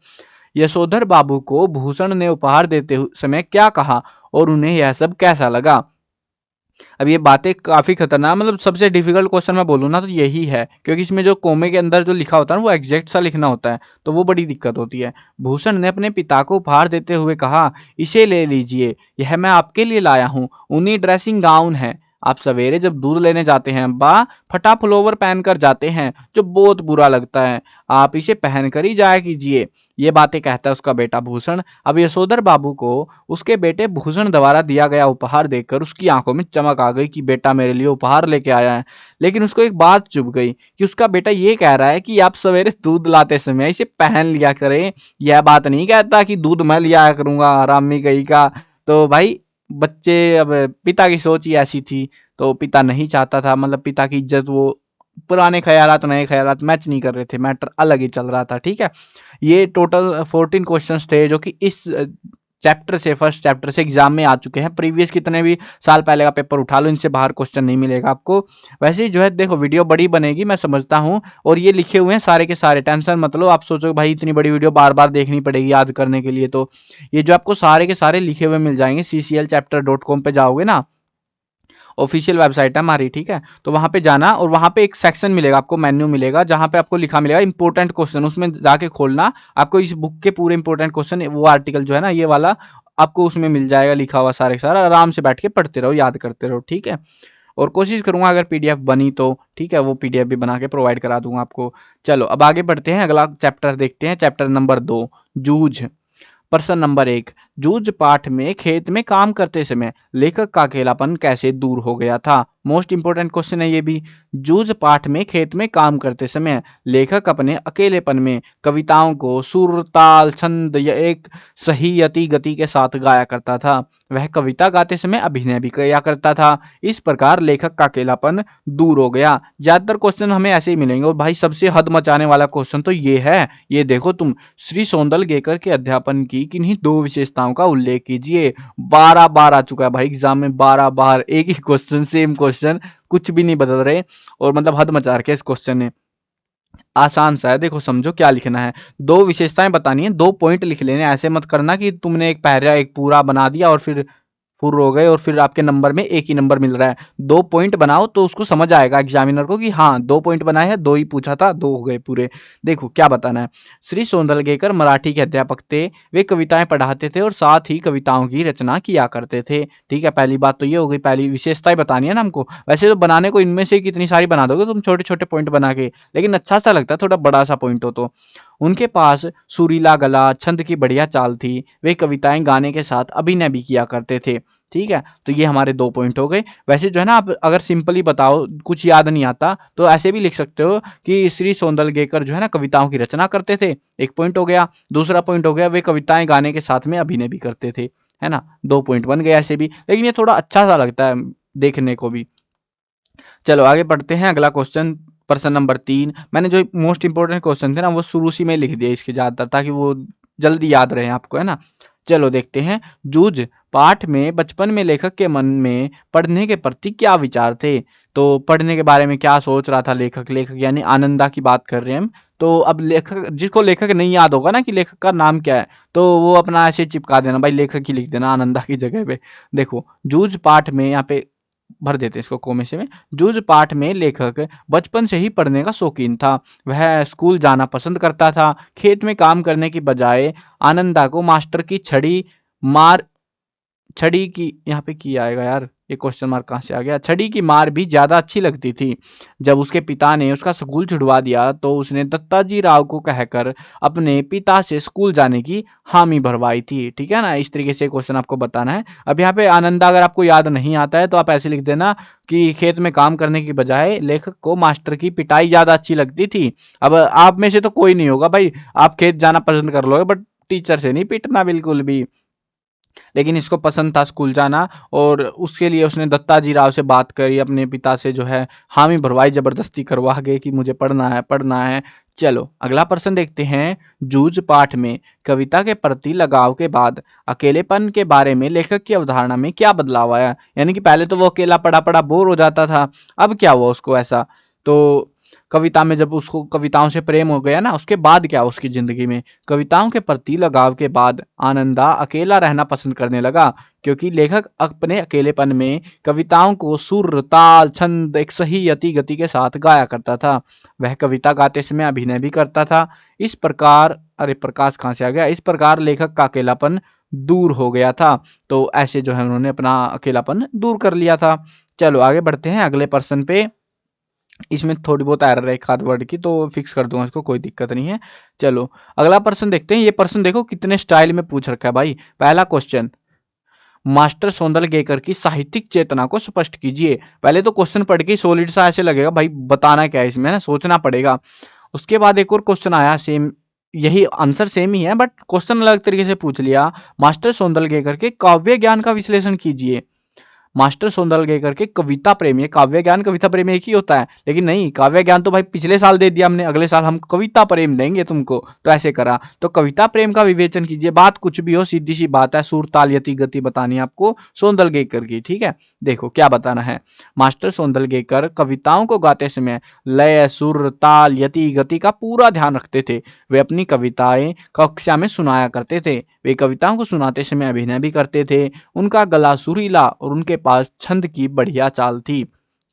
Speaker 1: यशोधर बाबू को भूषण ने उपहार देते समय क्या कहा और उन्हें यह सब कैसा लगा। अब ये बातें काफी खतरनाक, मतलब सबसे डिफिकल्ट क्वेश्चन मैं बोलूँ ना तो यही है, क्योंकि इसमें जो कोमे के अंदर जो लिखा होता है ना वो एग्जैक्ट सा लिखना होता है, तो वो बड़ी दिक्कत होती है। भूषण ने अपने पिता को उपहार देते हुए कहा, इसे ले लीजिए, यह मैं आपके लिए लाया हूँ। ऊनी ड्रेसिंग गाउन है। आप सवेरे जब दूध लेने जाते हैं बा फटा पुलोवर पहनकर जाते हैं, जो बहुत बुरा लगता है। आप इसे पहनकर ही जाया कीजिए। ये बातें कहता है उसका बेटा भूषण। अब यशोधर बाबू को उसके बेटे भूषण द्वारा दिया गया उपहार देखकर उसकी आंखों में चमक आ गई कि बेटा मेरे लिए उपहार लेके आया है। लेकिन उसको एक बात चुभ गई कि उसका बेटा ये कह रहा है कि आप सवेरे दूध लाते समय इसे पहन लिया करें, यह बात नहीं कहता कि दूध मैं लिया करूंगा, हरामी कहीं का। तो भाई बच्चे, अब पिता की सोच ही ऐसी थी, तो पिता नहीं चाहता था, मतलब पिता की इज्जत, वो पुराने ख्यालात नए ख्यालात मैच नहीं कर रहे थे, मैटर अलग ही चल रहा था। ठीक है, ये टोटल 14 क्वेश्चंस थे जो कि इस चैप्टर से, फर्स्ट चैप्टर से एग्जाम में आ चुके हैं। प्रीवियस कितने भी साल पहले का पेपर उठा लो, इनसे बाहर क्वेश्चन नहीं मिलेगा आपको। वैसे ही जो है देखो, वीडियो बड़ी बनेगी मैं समझता हूँ, और ये लिखे हुए हैं सारे के सारे, टेंशन मत लो। आप सोचो भाई इतनी बड़ी वीडियो बार बार देखनी पड़ेगी याद करने के लिए, तो ये जो आपको सारे के सारे लिखे हुए मिल जाएंगे। cclchapter.com पे जाओगे ना, ऑफिशियल वेबसाइट है हमारी, ठीक है, तो वहां पे जाना और वहां पे एक सेक्शन मिलेगा आपको, मेन्यू मिलेगा, जहां पे आपको लिखा मिलेगा इंपॉर्टेंट क्वेश्चन। उसमें जाके खोलना, आपको इस बुक के पूरे इंपॉर्टेंट क्वेश्चन, वो आर्टिकल जो है ना ये वाला, आपको उसमें मिल जाएगा लिखा हुआ सारे के सारा। आराम से बैठ के पढ़ते रहो, याद करते रहो, ठीक है। और कोशिश करूंगा अगर पीडीएफ बनी तो ठीक है, वो पीडीएफ भी बना के प्रोवाइड करा दूंगा आपको। चलो अब आगे बढ़ते हैं, अगला चैप्टर देखते हैं, चैप्टर नंबर 2, जूझ। प्रश्न नंबर 1, जूझ पाठ में खेत में काम करते समय लेखक का अकेलापन कैसे दूर हो गया था? मोस्ट इंपोर्टेंट क्वेश्चन है ये भी। जूझ पाठ में खेत में काम करते समय लेखक अपने अकेलेपन में कविताओं को सुर ताल छंद या एक सही यति गति के साथ गाया करता था। वह कविता गाते समय अभिनय भी किया करता था। इस प्रकार लेखक का अकेलापन दूर हो गया। ज्यादातर क्वेश्चन हमें ऐसे ही मिलेंगे और भाई सबसे हद मचाने वाला क्वेश्चन तो ये है, ये देखो तुम, श्री सोंदलगेकर के अध्यापन की किन्हीं 2 विशेषताओं का उल्लेख कीजिए। 12 बार आ चुका है भाई एग्जाम में, 12 बार एक ही क्वेश्चन, सेम क्वेश्चन, कुछ भी नहीं बदल रहे और मतलब हद मचा रखे इस क्वेश्चन ने। आसान सा है, देखो समझो क्या लिखना है। 2 विशेषताएं बतानी है, 2 पॉइंट लिख लेने, ऐसे मत करना कि तुमने एक पैरा एक पूरा बना दिया और फिर फुर हो गए और फिर आपके नंबर में एक ही नंबर मिल रहा है। 2 पॉइंट बनाओ तो उसको समझ आएगा एग्जामिनर को कि हाँ 2 पॉइंट बनाए हैं, 2 ही पूछा था, 2 हो गए पूरे। देखो क्या बताना है। श्री सोंदलगेकर मराठी के अध्यापक थे। वे कविताएं पढ़ाते थे और साथ ही कविताओं की रचना किया करते थे। ठीक है, पहली बात तो ये हो गई, पहली विशेषताएं बतानी है ना हमको। वैसे तो बनाने को इनमें से कितनी सारी बना दोगे तुम छोटे छोटे पॉइंट बना के, लेकिन अच्छा सा लगता है थोड़ा बड़ा सा पॉइंट हो तो। उनके पास सुरीला गला, छंद की बढ़िया चाल थी। वे कविताएं गाने के साथ अभिनय भी किया करते थे। ठीक है, तो ये हमारे 2 पॉइंट हो गए। वैसे जो है ना, आप अगर सिंपली बताओ, कुछ याद नहीं आता, तो ऐसे भी लिख सकते हो कि श्री सोंदलगेकर जो है ना कविताओं की रचना करते थे, 1 पॉइंट हो गया। दूसरा पॉइंट हो गया वे कविताएं गाने के साथ में अभिनय भी करते थे, है ना, 2 पॉइंट बन गए ऐसे भी, लेकिन ये थोड़ा अच्छा सा लगता है देखने को भी। चलो आगे बढ़ते हैं, अगला क्वेश्चन, प्रश्न नंबर 3। मैंने जो मोस्ट इंपोर्टेंट क्वेश्चन थे ना वो शुरू से में लिख दिया इसके ज्यादातर, ताकि वो जल्दी याद रहे आपको, है ना। चलो देखते हैं, जूझ पाठ में बचपन में लेखक के मन में पढ़ने के प्रति क्या विचार थे? तो पढ़ने के बारे में क्या सोच रहा था लेखक? लेखक यानी आनंदा की बात कर रहे हैं हम। तो अब लेखक, जिसको लेखक नहीं याद होगा ना कि लेखक का नाम क्या है, तो वो अपना ऐसे चिपका देना, भाई लेखक ही लिख देना आनंदा की जगह पे। देखो जूझ पाठ में, यहाँ पे भर देते हैं इसको कोमे से में। जूझ पाठ में लेखक बचपन से ही पढ़ने का शौकीन था। वह स्कूल जाना पसंद करता था। खेत में काम करने की बजाय आनंदा को मास्टर की मार छड़ी की, यहाँ पे की आएगा यार, ये क्वेश्चन मार्क कहाँ से आ गया, छड़ी की मार भी ज्यादा अच्छी लगती थी। जब उसके पिता ने उसका स्कूल छुड़वा दिया तो उसने दत्ताजी राव को कहकर अपने पिता से स्कूल जाने की हामी भरवाई थी। ठीक है ना, इस तरीके से क्वेश्चन आपको बताना है। अब यहाँ पे आनंदा अगर आपको याद नहीं आता है तो आप ऐसे लिख देना कि खेत में काम करने की बजाय लेखक को मास्टर की पिटाई ज्यादा अच्छी लगती थी। अब आप में से तो कोई नहीं होगा भाई, आप खेत जाना पसंद कर लोगे, बट टीचर से नहीं पिटना बिल्कुल भी। लेकिन इसको पसंद था स्कूल जाना, और उसके लिए उसने दत्ताजी राव से बात करी, अपने पिता से जो है हामी भरवाई, जबरदस्ती करवा गए कि मुझे पढ़ना है पढ़ना है। चलो अगला प्रश्न देखते हैं। जूझ पाठ में कविता के प्रति लगाव के बाद अकेलेपन के बारे में लेखक की अवधारणा में क्या बदलाव आया? यानी कि पहले तो वो अकेला पड़ा पड़ा बोर हो जाता था, अब क्या हुआ उसको ऐसा? तो कविता में जब उसको कविताओं से प्रेम हो गया ना, उसके बाद क्या उसकी जिंदगी में? कविताओं के प्रति लगाव के बाद आनंदा अकेला रहना पसंद करने लगा, क्योंकि लेखक अपने अकेलेपन में कविताओं को सुर ताल छंद एक सही यति गति के साथ गाया करता था। वह कविता गाते समय अभिनय भी करता था। इस प्रकार, अरे प्रकाश कहाँ से आ गया, इस प्रकार लेखक का अकेलापन दूर हो गया था। तो ऐसे जो है उन्होंने अपना अकेलापन दूर कर लिया था। चलो आगे बढ़ते हैं अगले प्रश्न पे। इसमें थोड़ी बहुत एरर है एक आध वर्ड की, तो फिक्स कर दूंगा इसको, कोई दिक्कत नहीं है। चलो अगला प्रश्न देखते हैं। ये प्रश्न देखो कितने स्टाइल में पूछ रखा है भाई। पहला क्वेश्चन, मास्टर सोंदलगेकर की साहित्यिक चेतना को स्पष्ट कीजिए। पहले तो क्वेश्चन पढ़ के सॉलिड सा ऐसे लगेगा भाई बताना क्या है इसमें, ना सोचना पड़ेगा। उसके बाद एक और क्वेश्चन आया, सेम यही आंसर सेम ही है बट क्वेश्चन अलग तरीके से पूछ लिया। मास्टर सोंदलगेकर के काव्य ज्ञान का विश्लेषण कीजिए। मास्टर सोंदलगेकर के कविता प्रेमी, काव्य ज्ञान कविता प्रेमी एक ही होता है, लेकिन नहीं, काव्य ज्ञान तो भाई पिछले साल दे दिया हमने, अगले साल हम कविता प्रेम देंगे तुमको, तो ऐसे करा। तो कविता प्रेम का विवेचन कीजिए। बात कुछ भी हो, सीधी सी बात है, सुर ताल यति गति बतानी है आपको सोंदलगेकर की। ठीक है, देखो क्या बताना है। मास्टर सोंदलगेकर कविताओं को गाते समय लय सुर ताल यति गति का पूरा ध्यान रखते थे। वे अपनी कविताएं कक्षा में सुनाया करते थे। वे कविताओं को सुनाते समय अभिनय भी करते थे। उनका गला सुरीला और उनके पास छंद की बढ़िया चाल थी,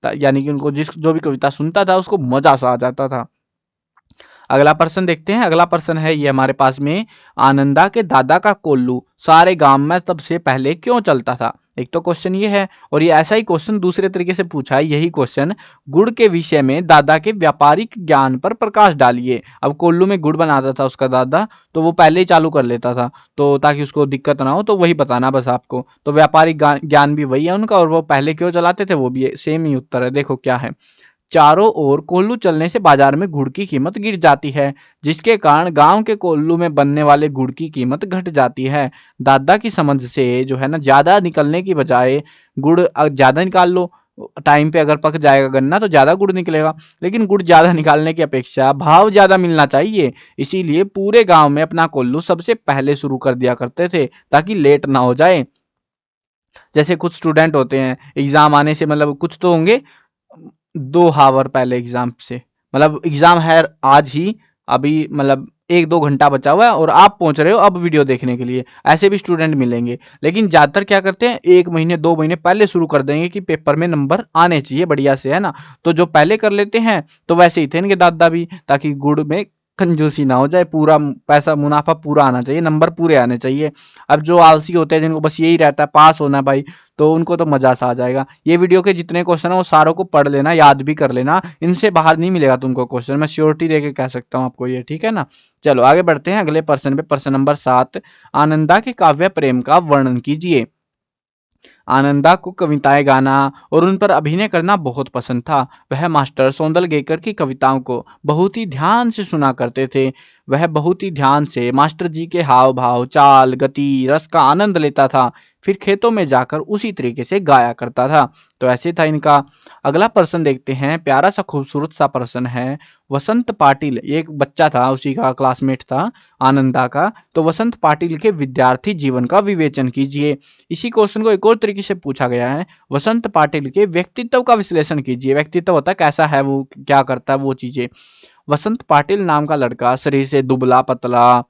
Speaker 1: यानी कि उनको जो भी कविता सुनता था उसको मजा सा आ जाता था। अगला प्रश्न देखते हैं। अगला प्रश्न है ये हमारे पास में, आनंदा के दादा का कोल्लू सारे गांव में सबसे पहले क्यों चलता था? एक तो क्वेश्चन ये है, और ये ऐसा ही क्वेश्चन दूसरे तरीके से पूछा है, यही क्वेश्चन, गुड़ के विषय में दादा के व्यापारिक ज्ञान पर प्रकाश डालिए। अब कोल्लू में गुड़ बनाता था उसका दादा, तो वो पहले ही चालू कर लेता था, तो ताकि उसको दिक्कत ना हो, तो वही बताना बस आपको। तो व्यापारिक ज्ञान भी वही है उनका, और वो पहले क्यों चलाते थे वो भी सेम ही उत्तर है। देखो क्या है, चारों ओर कोल्लू चलने से बाजार में गुड़ की कीमत गिर जाती है, जिसके कारण गांव के कोल्लू में बनने वाले गुड़ की कीमत घट जाती है। दादा की समझ से जो है ना, ज्यादा निकलने की बजाय गुड़ ज्यादा निकाल लो, टाइम पे अगर पक जाएगा गन्ना तो ज्यादा गुड़ निकलेगा, लेकिन गुड़ ज्यादा निकालने की अपेक्षा भाव ज्यादा मिलना चाहिए, इसीलिए पूरे गांव में अपना कोल्लू सबसे पहले शुरू कर दिया करते थे ताकि लेट ना हो जाए। जैसे कुछ स्टूडेंट होते हैं एग्जाम आने से, मतलब कुछ तो होंगे 2 आवर पहले एग्जाम से, मतलब एग्जाम है आज ही, अभी मतलब 1-2 घंटा बचा हुआ है और आप पहुंच रहे हो अब वीडियो देखने के लिए, ऐसे भी स्टूडेंट मिलेंगे। लेकिन ज्यादातर क्या करते हैं, 1 महीने 2 महीने पहले शुरू कर देंगे कि पेपर में नंबर आने चाहिए बढ़िया से, है ना। तो जो पहले कर लेते हैं, तो वैसे ही थे इनके दादा भी, ताकि गुड़ में कंजूसी ना हो जाए, पूरा पैसा मुनाफा पूरा आना चाहिए, नंबर पूरे आने चाहिए। अब जो आलसी होते हैं, जिनको बस यही रहता है पास होना भाई, तो उनको तो मजा सा आ जाएगा। ये वीडियो के जितने क्वेश्चन है वो सारों को पढ़ लेना, याद भी कर लेना, इनसे बाहर नहीं मिलेगा तुमको क्वेश्चन, मैं श्योरिटी देके कह सकता हूँ आपको ये, ठीक है ना। चलो आगे बढ़ते हैं अगले प्रश्न पे, प्रश्न नंबर 7, आनंदा के काव्य प्रेम का वर्णन कीजिए। आनंदा को कविताएं गाना और उन पर अभिनय करना बहुत पसंद था। वह मास्टर सौंदलगेकर की कविताओं को बहुत ही ध्यान से सुना करते थे। वह बहुत ही ध्यान से मास्टर जी के हाव भाव, चाल, गति, रस का आनंद लेता था, फिर खेतों में जाकर उसी तरीके से गाया करता था। तो ऐसे था इनका। अगला प्रश्न देखते हैं, प्यारा सा खूबसूरत सा प्रश्न है। वसंत पाटिल, ये एक बच्चा था, उसी का क्लासमेट था आनंदा का। तो वसंत पाटिल के विद्यार्थी जीवन का विवेचन कीजिए। इसी क्वेश्चन को एक और तरीके से पूछा गया है, वसंत पाटिल के व्यक्तित्व का विश्लेषण कीजिए। व्यक्तित्व होता है कैसा है वो, क्या करता है वो चीजें। वसंत पाटिल नाम का लड़का शरीर से दुबला पतला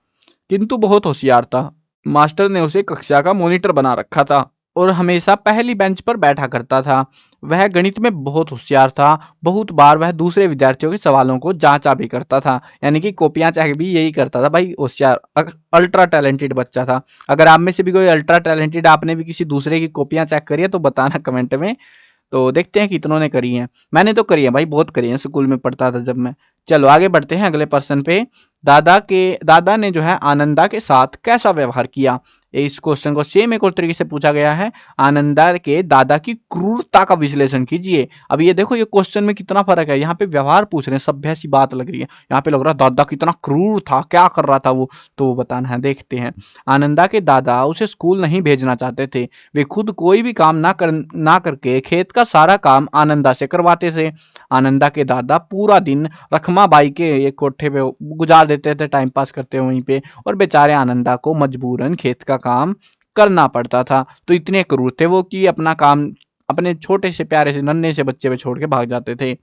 Speaker 1: किंतु बहुत होशियार था। मास्टर ने उसे कक्षा का मॉनिटर बना रखा था और हमेशा पहली बेंच पर बैठा करता था। वह गणित में बहुत होशियार था। बहुत बार वह दूसरे विद्यार्थियों के सवालों को जांचा भी करता था, यानी कि कॉपियां चेक भी यही करता था भाई। होशियार, अल्ट्रा टैलेंटेड बच्चा था। अगर आप में से भी कोई अल्ट्रा टैलेंटेड, आपने भी किसी दूसरे की कॉपियां चेक करी है तो बताना कमेंट में। तो देखते हैं कितनों ने करी हैं। मैंने तो करी है भाई, बहुत करी है, स्कूल में पढ़ता था जब मैं। चलो आगे बढ़ते हैं अगले प्रश्न पे। दादा ने जो है आनंदा के साथ कैसा व्यवहार किया। इस क्वेश्चन को सेम एक और तरीके से पूछा गया है, आनंदा के दादा की क्रूरता का विश्लेषण कीजिए। अब ये देखो, ये क्वेश्चन में कितना फर्क है। यहाँ पे व्यवहार पूछ रहे हैं, सभ्य सी बात लग रही है, यहाँ पे लग रहा है दादा कितना क्रूर था, क्या कर रहा था वो, तो वो बताना है। देखते हैं, आनंदा के दादा उसे स्कूल नहीं भेजना चाहते थे। वे खुद कोई भी काम ना करके खेत का सारा काम आनंदा से करवाते थे। आनंदा के दादा पूरा दिन रखमाबाई के एक कोठे पे गुजार देते थे, टाइम पास करते वहीं पे, और बेचारे आनंदा को मजबूरन खेत का काम करना पड़ता था। तो इतने क्रूर थे वो कि अपना काम अपने छोटे से प्यारे से नन्हे से बच्चे पे छोड़ के भाग जाते थे।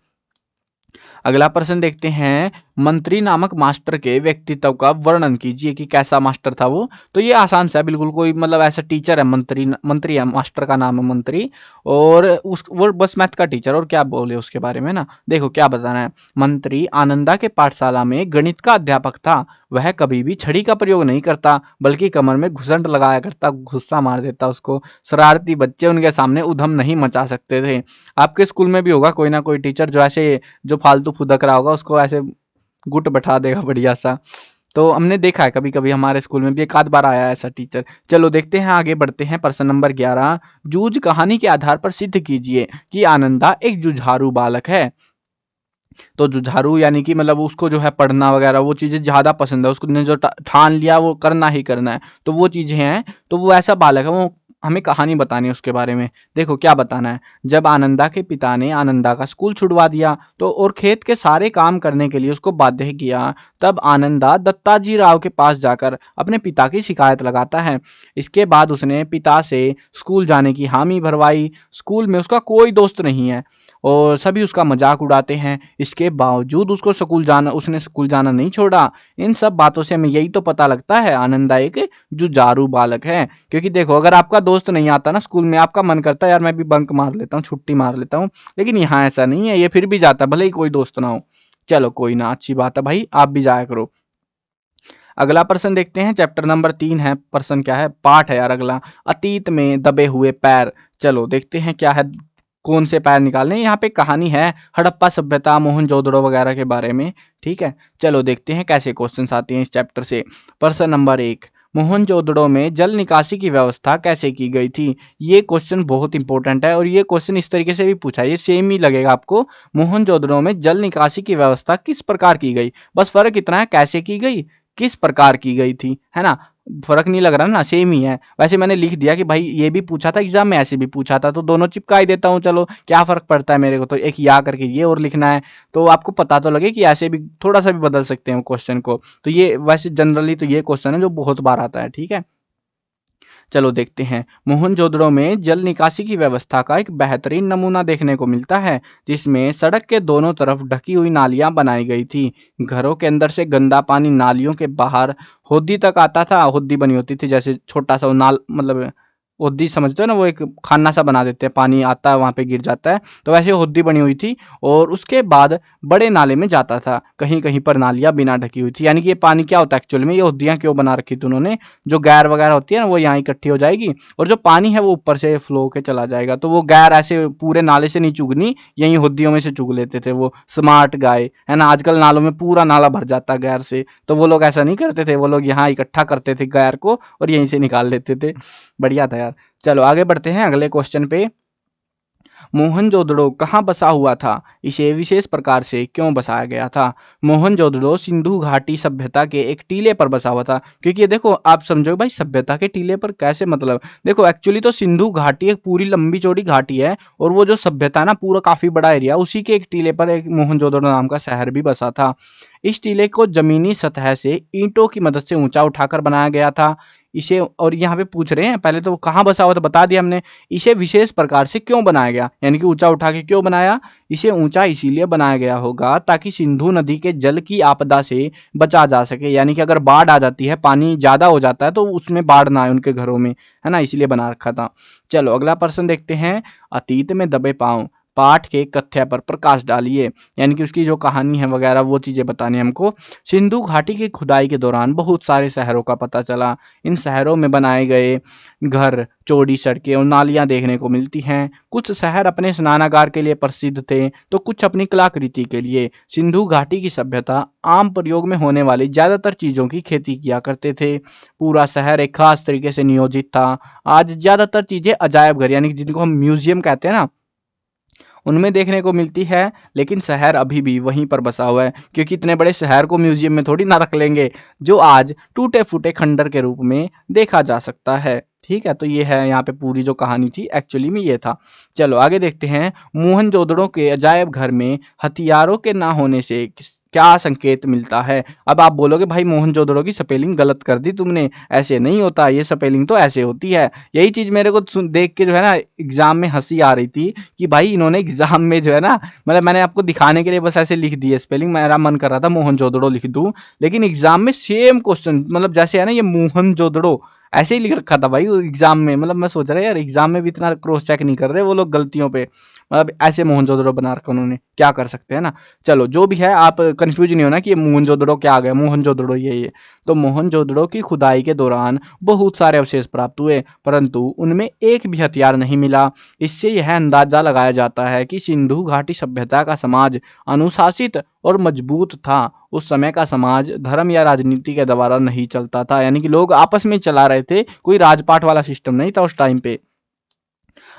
Speaker 1: अगला प्रश्न देखते हैं, मंत्री नामक मास्टर के व्यक्तित्व का वर्णन कीजिए कि कैसा मास्टर था वो। तो ये आसान सा है बिल्कुल, कोई मतलब ऐसा टीचर है, मंत्री है, मास्टर का नाम है मंत्री, और उस वो बस मैथ का टीचर, और क्या बोले उसके बारे में ना। देखो क्या बताना है। मंत्री आनंदा के पाठशाला में गणित का अध्यापक था। वह कभी भी छड़ी का प्रयोग नहीं करता, बल्कि कमर में घुसंट लगाया करता, गुस्सा मार देता उसको। शरारती बच्चे उनके सामने उधम नहीं मचा सकते थे। आपके स्कूल में भी होगा कोई ना कोई टीचर जो ऐसे, जो फालतू फुदक रहा होगा उसको ऐसे गुट बैठा देगा बढ़िया सा। तो हमने देखा है कभी कभी, हमारे स्कूल में भी एक आध बार आया ऐसा टीचर। चलो देखते हैं, आगे बढ़ते हैं। प्रश्न नंबर 11, जूझ कहानी के आधार पर सिद्ध कीजिए कि आनंदा एक जुझारू बालक है। तो जुझारू यानी कि मतलब उसको जो है पढ़ना वगैरह वो चीज़ें ज़्यादा पसंद है, उसको ने जो ठान लिया वो करना ही करना है, तो वो चीज़ें हैं। तो वो ऐसा बालक है, वो हमें कहानी बतानी है उसके बारे में। देखो क्या बताना है। जब आनंदा के पिता ने आनंदा का स्कूल छुड़वा दिया तो और खेत के सारे काम करने के लिए उसको बाध्य किया, तब आनंदा दत्ताजी राव के पास जाकर अपने पिता की शिकायत लगाता है। इसके बाद उसने पिता से स्कूल जाने की हामी भरवाई। स्कूल में उसका कोई दोस्त नहीं है और सभी उसका मजाक उड़ाते हैं। इसके बावजूद उसने स्कूल जाना नहीं छोड़ा। इन सब बातों से हमें यही तो पता लगता है आनंदा एक जुझारू बालक है। क्योंकि देखो, अगर आपका दोस्त नहीं आता ना स्कूल में, आपका मन करता है यार मैं भी बंक मार लेता हूँ, छुट्टी मार लेता हूँ, लेकिन यहाँ ऐसा नहीं है, ये फिर भी जाता है भले ही कोई दोस्त ना हो। चलो कोई ना, अच्छी बात है भाई, आप भी जाया करो। अगला प्रश्न देखते हैं, चैप्टर नंबर 3 है। प्रश्न क्या है, पाठ है यार अगला, अतीत में दबे हुए पैर। चलो देखते हैं क्या है, कौन से पैर निकालने। यहाँ पे कहानी है हड़प्पा सभ्यता, मोहनजोदड़ो वगैरह के बारे में। ठीक है, चलो देखते हैं कैसे क्वेश्चंस आते हैं इस चैप्टर से। प्रश्न नंबर 1, मोहनजोदड़ो में जल निकासी की व्यवस्था कैसे की गई थी। ये क्वेश्चन बहुत इंपॉर्टेंट है और ये क्वेश्चन इस तरीके से भी पूछा है, ये सेम ही लगेगा आपको। मोहनजोदड़ो में जल निकासी की व्यवस्था किस प्रकार की गई, बस फर्क इतना है कैसे की गई, किस प्रकार की गई थी, है ना। फर्क नहीं लग रहा ना, सेम ही है। वैसे मैंने लिख दिया कि भाई ये भी पूछा था एग्जाम में, ऐसे भी पूछा था, तो दोनों चिपका ही देता हूँ। चलो क्या फर्क पड़ता है मेरे को, तो एक या करके ये और लिखना है, तो आपको पता तो लगे कि ऐसे भी थोड़ा सा भी बदल सकते हैं क्वेश्चन को। तो ये वैसे जनरली तो ये क्वेश्चन है जो बहुत बार आता है। ठीक है, चलो देखते हैं। मोहनजोदड़ो में जल निकासी की व्यवस्था का एक बेहतरीन नमूना देखने को मिलता है, जिसमें सड़क के दोनों तरफ ढकी हुई नालियां बनाई गई थी। घरों के अंदर से गंदा पानी नालियों के बाहर होदी तक आता था। होदी बनी होती थी, जैसे छोटा सा वो नाल, मतलब होदी समझते हो ना, वो एक खाना सा बना देते हैं, पानी आता है वहां पे गिर जाता है, तो वैसे होदी बनी हुई थी। और उसके बाद बड़े नाले में जाता था। कहीं कहीं पर नालियां बिना ढकी हुई थी। यानी कि ये पानी क्या होता है एक्चुअली में, ये होदियां क्यों बना रखी थी उन्होंने, जो गैर वगैरह होती है ना वो यहाँ इकट्ठी हो जाएगी और जो पानी है वो ऊपर से फ्लो होकर चला जाएगा। तो वो गैर ऐसे पूरे नाले से नहीं चुगनी, यहीं होदियों में से चुग लेते थे वो स्मार्ट गाय, है ना। आजकल नालों में पूरा नाला भर जाता है गैर से, तो वो लोग ऐसा नहीं करते थे, वो लोग यहाँ इकट्ठा करते थे गैर को और यहीं से निकाल लेते थे। बढ़िया था यार। चलो आगे बढ़ते हैं अगले क्वेश्चन पे। मोहनजोदड़ो कहाँ बसा हुआ था, इसे विशेष प्रकार से क्यों बसाया गया था। मोहनजोदड़ो सिंधु घाटी सभ्यता के एक टीले पर बसा हुआ था। क्योंकि ये देखो, आप समझो भाई सभ्यता के टीले पर कैसे, मतलब देखो एक्चुअली तो सिंधु घाटी एक पूरी लंबी चौड़ी घाटी है और वो जो सभ्यता है ना पूरा काफी बड़ा एरिया, उसी के एक टीले पर एक मोहनजोदड़ो नाम का शहर भी बसा था। इस टीले को जमीनी सतह से ईंटों की मदद से ऊंचा उठाकर बनाया गया था। इसे, और यहाँ पे पूछ रहे हैं पहले तो कहाँ बसा हुआ था बता दिया हमने, इसे विशेष प्रकार से क्यों बनाया गया, यानी कि ऊंचा उठा के क्यों बनाया। इसे ऊंचा इसीलिए बनाया गया होगा ताकि सिंधु नदी के जल की आपदा से बचा जा सके। यानी कि अगर बाढ़ आ जाती है, पानी ज्यादा हो जाता है, तो उसमें बाढ़ ना आए उनके घरों में, है ना, इसलिए बना रखा था। चलो अगला प्रश्न देखते हैं। अतीत में दबे पांव पाठ के कथ्य पर प्रकाश डालिए। यानी कि उसकी जो कहानी है वगैरह वो चीजें बतानी है हमको। सिंधु घाटी की खुदाई के दौरान बहुत सारे शहरों का पता चला। इन शहरों में बनाए गए घर, चौड़ी सड़कें और नालियां देखने को मिलती हैं। कुछ शहर अपने स्नानागार के लिए प्रसिद्ध थे तो कुछ अपनी कलाकृति के लिए। सिंधु घाटी की सभ्यता आम प्रयोग में होने वाली ज्यादातर चीजों की खेती किया करते थे। पूरा शहर एक खास तरीके से नियोजित था। आज ज्यादातर चीजें अजायब घर, यानी कि जिनको हम म्यूजियम कहते हैं ना, उनमें देखने को मिलती है, लेकिन शहर अभी भी वहीं पर बसा हुआ है। क्योंकि इतने बड़े शहर को म्यूजियम में थोड़ी ना रख लेंगे, जो आज टूटे फूटे खंडर के रूप में देखा जा सकता है। ठीक है, तो ये है यहाँ पे पूरी जो कहानी थी एक्चुअली में ये था। चलो आगे देखते हैं। मोहनजोदड़ो के अजायब घर में हथियारों के ना होने से क्या संकेत मिलता है। अब आप बोलोगे भाई मोहनजोदड़ो की स्पेलिंग गलत कर दी तुमने, ऐसे नहीं होता, ये स्पेलिंग तो ऐसे होती है। यही चीज मेरे को देख के जो है ना एग्जाम में हंसी आ रही थी कि भाई इन्होंने एग्जाम में जो है ना, मतलब मैंने आपको दिखाने के लिए बस ऐसे लिख दी है स्पेलिंग, मेरा मन कर रहा था मोहनजोदड़ो लिख दूं, लेकिन एग्जाम में सेम क्वेश्चन, मतलब जैसे है ना ये मोहनजोदड़ो ऐसे ही लिख रखा था भाई एग्जाम में। मतलब मैं सोच रहा यार एग्जाम में भी इतना क्रॉस चेक नहीं कर रहे वो लोग गलतियों पे, मतलब ऐसे मोहनजोदड़ो बना रखा उन्होंने, क्या कर सकते हैं ना। चलो जो भी है, आप कंफ्यूज नहीं होना कि ये मोहनजोदड़ो क्या आ गया, मोहनजोदड़ो ये। तो मोहनजोदड़ो की खुदाई के दौरान बहुत सारे अवशेष प्राप्त हुए, परंतु उनमें एक भी हथियार नहीं मिला। इससे यह अंदाजा लगाया जाता है कि सिंधु घाटी सभ्यता का समाज अनुशासित और मजबूत था। उस समय का समाज धर्म या राजनीति के द्वारा नहीं चलता था, यानी कि लोग आपस में चला रहे थे, कोई राजपाट वाला सिस्टम नहीं था उस टाइम पे।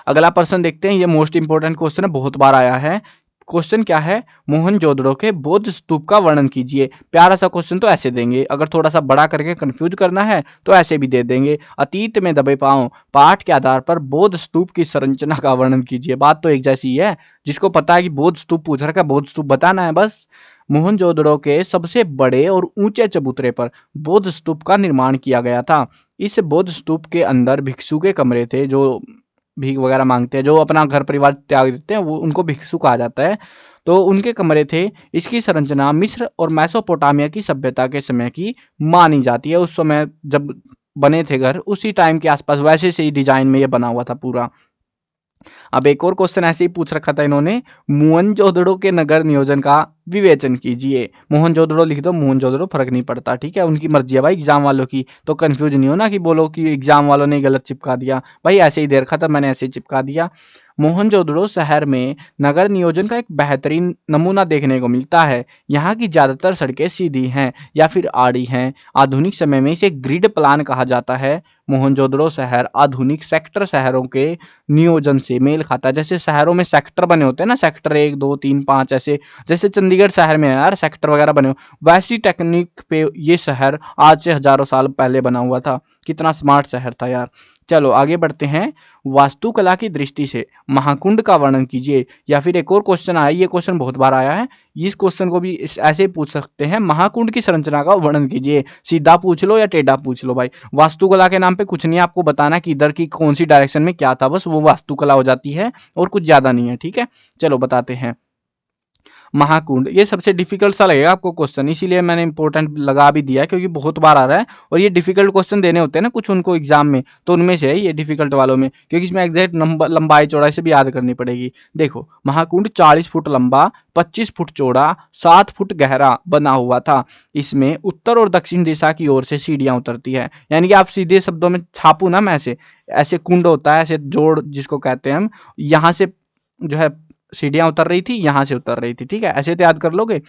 Speaker 1: अगला प्रश्न देखते हैं, ये मोस्ट इंपोर्टेंट क्वेश्चन है, बहुत बार आया है। क्वेश्चन क्या है, मोहनजोदड़ो के बौद्ध स्तूप का वर्णन कीजिए। प्यारा सा क्वेश्चन तो ऐसे देंगे, अगर थोड़ा सा बड़ा करके कंफ्यूज करना है तो ऐसे भी दे देंगे। अतीत में दबे पांव पाठ के आधार पर बौद्ध स्तूप की संरचना का वर्णन कीजिए। बात तो एक जैसी ही है, जिसको पता है कि बौद्ध स्तूप पूछ रखा है, बौद्ध स्तूप बताना है बस। मोहनजोदड़ो के सबसे बड़े और ऊंचे चबूतरे पर बौद्ध स्तूप का निर्माण किया गया था। इस बौद्ध स्तूप के अंदर भिक्षु के कमरे थे, जो भीख वगैरह मांगते हैं, जो अपना घर परिवार त्याग देते हैं, वो उनको भिक्षु कहा जाता है, तो उनके कमरे थे। इसकी संरचना मिस्र और मेसोपोटामिया की सभ्यता के समय की मानी जाती है। उस समय जब बने थे घर, उसी टाइम के आसपास वैसे से ही डिजाइन में ये बना हुआ था पूरा। अब एक और क्वेश्चन ऐसे ही पूछ रखा था इन्होंने, मोहनजोदड़ो के नगर नियोजन का विवेचन कीजिए। मोहनजोदड़ो लिख दो, मोहनजोदड़ो, फर्क नहीं पड़ता, ठीक है, उनकी मर्जी है भाई एग्जाम वालों की, तो कंफ्यूज नहीं हो ना कि बोलो कि एग्जाम वालों ने गलत चिपका दिया, भाई ऐसे ही दे रखा था मैंने ऐसे ही चिपका दिया। मोहनजोदड़ो शहर में नगर नियोजन का एक बेहतरीन नमूना देखने को मिलता है। यहाँ की ज़्यादातर सड़कें सीधी हैं या फिर आड़ी हैं। आधुनिक समय में इसे ग्रिड प्लान कहा जाता है। मोहनजोदड़ो शहर आधुनिक सेक्टर शहरों के नियोजन से मेल खाता है। जैसे शहरों में सेक्टर बने होते हैं ना, सेक्टर 1, 2, 3, 5 ऐसे, जैसे चंडीगढ़ शहर में है यार सेक्टर वगैरह बने हो, वैसी टेक्निक पे ये शहर आज से हजारों साल पहले बना हुआ था। कितना स्मार्ट शहर था यार। चलो आगे बढ़ते हैं। वास्तुकला की दृष्टि से महाकुंड का वर्णन कीजिए। या फिर एक और क्वेश्चन आया, ये क्वेश्चन बहुत बार आया है, इस क्वेश्चन को भी ऐसे ही पूछ सकते हैं, महाकुंड की संरचना का वर्णन कीजिए। सीधा पूछ लो या टेढ़ा पूछ लो भाई, वास्तुकला के नाम पे कुछ नहीं है, आपको बताना कि इधर की कौन सी डायरेक्शन में क्या था, बस वो वास्तुकला हो जाती है और कुछ ज्यादा नहीं है, ठीक है। चलो बताते हैं। महाकुंड, ये सबसे डिफिकल्ट सा लगेगा आपको क्वेश्चन, इसीलिए मैंने इंपॉर्टेंट लगा भी दिया क्योंकि बहुत बार आ रहा है और ये डिफिकल्ट क्वेश्चन देने होते हैं ना कुछ उनको एग्जाम में, तो उनमें से है ये डिफिकल्ट वालों में, क्योंकि इसमें एग्जैक्ट नंबर लंबाई चौड़ाई से भी याद करनी पड़ेगी। देखो महाकुंड 40 फुट लंबा, 25 फुट चौड़ा, 7 फुट गहरा बना हुआ था। इसमें उत्तर और दक्षिण दिशा की ओर से सीढ़ियां उतरती है। यानी कि आप सीधे शब्दों में छापू ना मैं ऐसे, ऐसे कुंड होता है, ऐसे जोड़ जिसको कहते हैं हम, यहाँ से जो है सीढ़ियां उतर रही थी, यहां से उतर रही थी, ठीक है, ऐसे तो याद कर लोगे।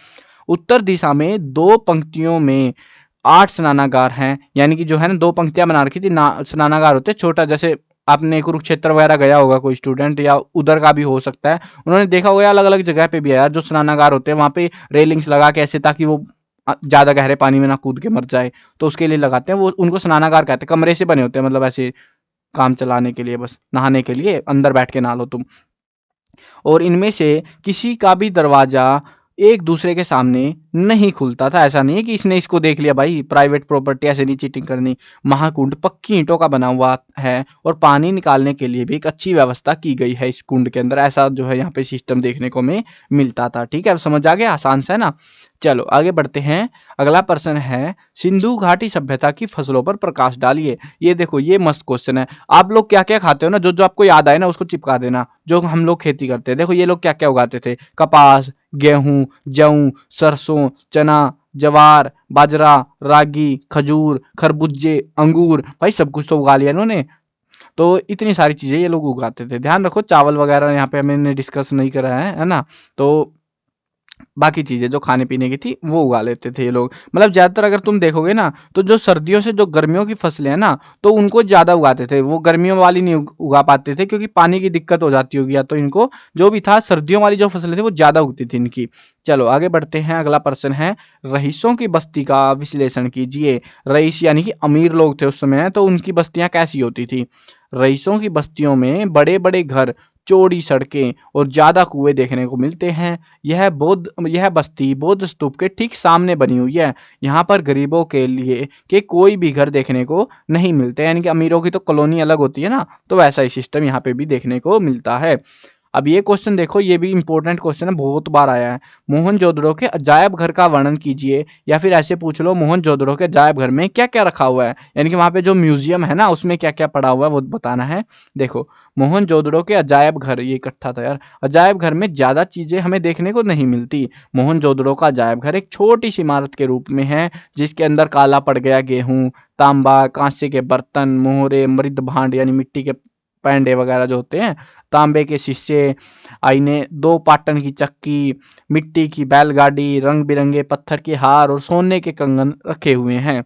Speaker 1: उत्तर दिशा में 2 पंक्तियों में 8 स्नानागार हैं। यानी कि जो है ना 2 पंक्तियां बना रखी थी ना, स्नानागार होते छोटा, जैसे आपने कुरुक्षेत्र वगैरह गया होगा कोई स्टूडेंट, या उधर का भी हो सकता है, उन्होंने देखा होगा अलग अलग जगह पे भी है यार जो स्नानागार होते हैं, वहां पे रेलिंग्स लगा के ऐसे, ताकि वो ज्यादा गहरे पानी में ना कूद के मर जाए, तो उसके लिए लगाते हैं वो, उनको स्नानागार कहते हैं। कमरे से बने होते हैं, मतलब ऐसे काम चलाने के लिए, बस नहाने के लिए अंदर बैठ के नहा लो तुम। और इनमें से किसी का भी दरवाजा एक दूसरे के सामने नहीं खुलता था। ऐसा नहीं है कि इसने इसको देख लिया भाई, प्राइवेट प्रॉपर्टी, ऐसे नहीं चीटिंग करनी। महाकुंड पक्की ईंटों का बना हुआ है और पानी निकालने के लिए भी एक अच्छी व्यवस्था की गई है इस कुंड के अंदर, ऐसा जो है यहाँ पे सिस्टम देखने को में मिलता था, ठीक है। अब समझ आ गया, आसान सा है ना। चलो आगे बढ़ते हैं। अगला प्रश्न है, सिंधु घाटी सभ्यता की फसलों पर प्रकाश डालिए। ये देखो ये मस्त क्वेश्चन है। आप लोग क्या क्या खाते हो ना, जो जो आपको याद आए ना उसको चिपका देना, जो हम लोग खेती करते हैं। देखो ये लोग क्या क्या उगाते थे, कपास, गेहूं, जौ, सरसों, चना, जवार, बाजरा, रागी, खजूर, खरबूजे, अंगूर, भाई सब कुछ तो उगा लिया इन्होंने। तो इतनी सारी चीजें ये लोग उगाते थे। ध्यान रखो चावल वगैरह यहाँ पे हमने डिस्कस नहीं करा है ना, तो बाकी चीजें जो खाने पीने की थी वो उगा लेते थे ये लोग। मतलब ज्यादातर अगर तुम देखोगे ना, तो जो सर्दियों से जो गर्मियों की फसलें हैं ना, तो उनको ज्यादा उगाते थे, वो गर्मियों वाली नहीं उगा पाते थे क्योंकि पानी की दिक्कत हो जाती होगी, या तो इनको जो भी था सर्दियों वाली जो फसलें थी वो ज्यादा उगती थी इनकी। चलो आगे बढ़ते हैं। अगला प्रश्न है, रईसों की बस्ती का विश्लेषण कीजिए। रईस यानी कि अमीर लोग थे उस समय, तो उनकी बस्तियां कैसी होती थी। रईसों की बस्तियों में बड़े बड़े घर, चौड़ी सड़कें और ज्यादा कुएं देखने को मिलते हैं। यह बस्ती बौद्ध स्तूप के ठीक सामने बनी हुई है। यहाँ पर गरीबों के लिए के कोई भी घर देखने को नहीं मिलते, यानी कि अमीरों की तो कॉलोनी अलग होती है ना, तो वैसा ही सिस्टम यहाँ पे भी देखने को मिलता है। अब ये क्वेश्चन देखो, ये भी इंपॉर्टेंट क्वेश्चन है, बहुत बार आया है। मोहनजोदड़ो के अजायब घर का वर्णन कीजिए। या फिर ऐसे पूछ लो, मोहनजोदड़ो के अजायब घर में क्या क्या रखा हुआ है, यानी कि वहाँ पे जो म्यूजियम है ना उसमें क्या क्या पड़ा हुआ है वो बताना है। देखो मोहनजोदड़ो के अजायब घर, ये इकट्ठा था यार। अजायब घर में ज्यादा चीजें हमें देखने को नहीं मिलती। मोहनजोदड़ो का अजायब घर एक छोटी सी इमारत के रूप में है, जिसके अंदर काला पड़ गया गेहूं, तांबा, कांसे के बर्तन, मोहरे, मृद भांड यानी मिट्टी के पैंडे वगैरह जो होते हैं, तांबे के शीशे, आईने, 2 पाटन की चक्की, मिट्टी की बैलगाड़ी, रंग बिरंगे पत्थर के हार और सोने के कंगन रखे हुए हैं।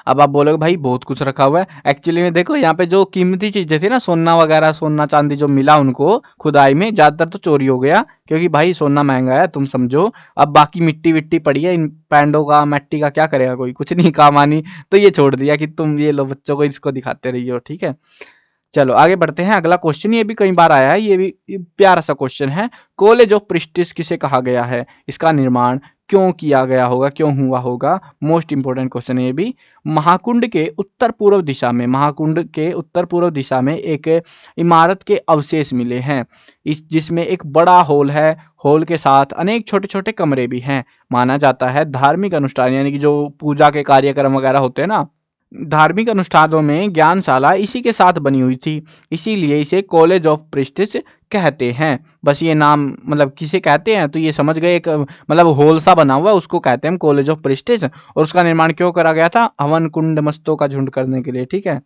Speaker 1: अब आप बोलोगे भाई बहुत कुछ रखा हुआ है, एक्चुअली में देखो यहाँ पे जो कीमती चीजें थी ना, सोना वगैरह, सोना चांदी जो मिला उनको खुदाई में, ज्यादातर तो चोरी हो गया क्योंकि भाई सोना महंगा है, तुम समझो। अब बाकी मिट्टी विट्टी पड़ी है, इन पैंडों का, मिट्टी का क्या करेगा कोई, कुछ नहीं काम आनी, तो ये छोड़ दिया कि तुम ये लो बच्चों को इसको दिखाते रहिए, ठीक है। चलो आगे बढ़ते हैं। अगला क्वेश्चन ये भी कई बार आया है, ये भी प्यारा सा क्वेश्चन है। कॉलेज ऑफ प्रिस्टिस किसे कहा गया है, इसका निर्माण क्यों किया गया होगा, क्यों हुआ होगा, मोस्ट इंपोर्टेंट क्वेश्चन है ये भी। महाकुंड के उत्तर पूर्व दिशा में, महाकुंड के उत्तर पूर्व दिशा में एक इमारत के अवशेष मिले हैं, इस जिसमें एक बड़ा हॉल है। हॉल के साथ अनेक छोटे छोटे कमरे भी हैं। माना जाता है धार्मिक अनुष्ठान, यानी कि जो पूजा के कार्यक्रम वगैरह होते हैं ना, धार्मिक अनुष्ठानों में ज्ञानशाला इसी के साथ बनी हुई थी, इसीलिए इसे कॉलेज ऑफ प्रेस्टिज कहते हैं। बस ये नाम मतलब किसे कहते हैं तो ये समझ गए, एक मतलब होल सा बना हुआ है उसको कहते हैं हम कॉलेज ऑफ प्रेस्टिज। और उसका निर्माण क्यों करा गया था? हवन कुंड मस्तों का झुंड करने के लिए, ठीक है।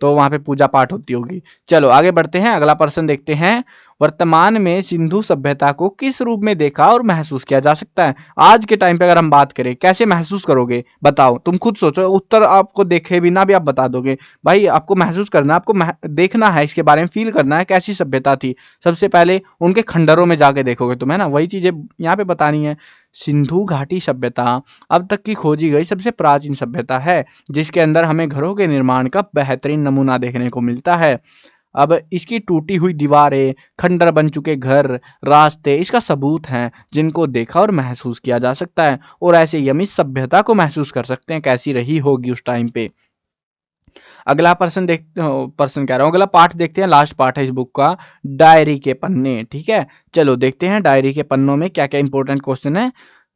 Speaker 1: तो वहां पे पूजा पाठ होती होगी। चलो आगे बढ़ते हैं, अगला प्रश्न देखते हैं। वर्तमान में सिंधु सभ्यता को किस रूप में देखा और महसूस किया जा सकता है? आज के टाइम पे अगर हम बात करें, कैसे महसूस करोगे बताओ? तुम खुद सोचो, उत्तर आपको देखे बिना भी आप बता दोगे। भाई आपको महसूस करना, आपको देखना है, इसके बारे में फील करना है कैसी सभ्यता थी। सबसे पहले उनके खंडरों में जाके देखोगे तुम, है ना, वही चीजें यहाँ पे बतानी है। सिंधु घाटी सभ्यता अब तक की खोजी गई सबसे प्राचीन सभ्यता है, जिसके अंदर हमें घरों के निर्माण का बेहतरीन नमूना देखने को मिलता है। अब इसकी टूटी हुई दीवारें, खंडर बन चुके घर, रास्ते इसका सबूत हैं, जिनको देखा और महसूस किया जा सकता है। और ऐसे ही हम इस सभ्यता को महसूस कर सकते हैं कैसी रही होगी उस टाइम पे। अगला पर्सन देखते हो, पर्सन कह रहा हूँ, अगला पार्ट देखते हैं, लास्ट पार्ट है इस बुक का, डायरी के पन्ने। ठीक है, चलो देखते हैं डायरी के पन्नों में क्या क्या इंपॉर्टेंट क्वेश्चन है।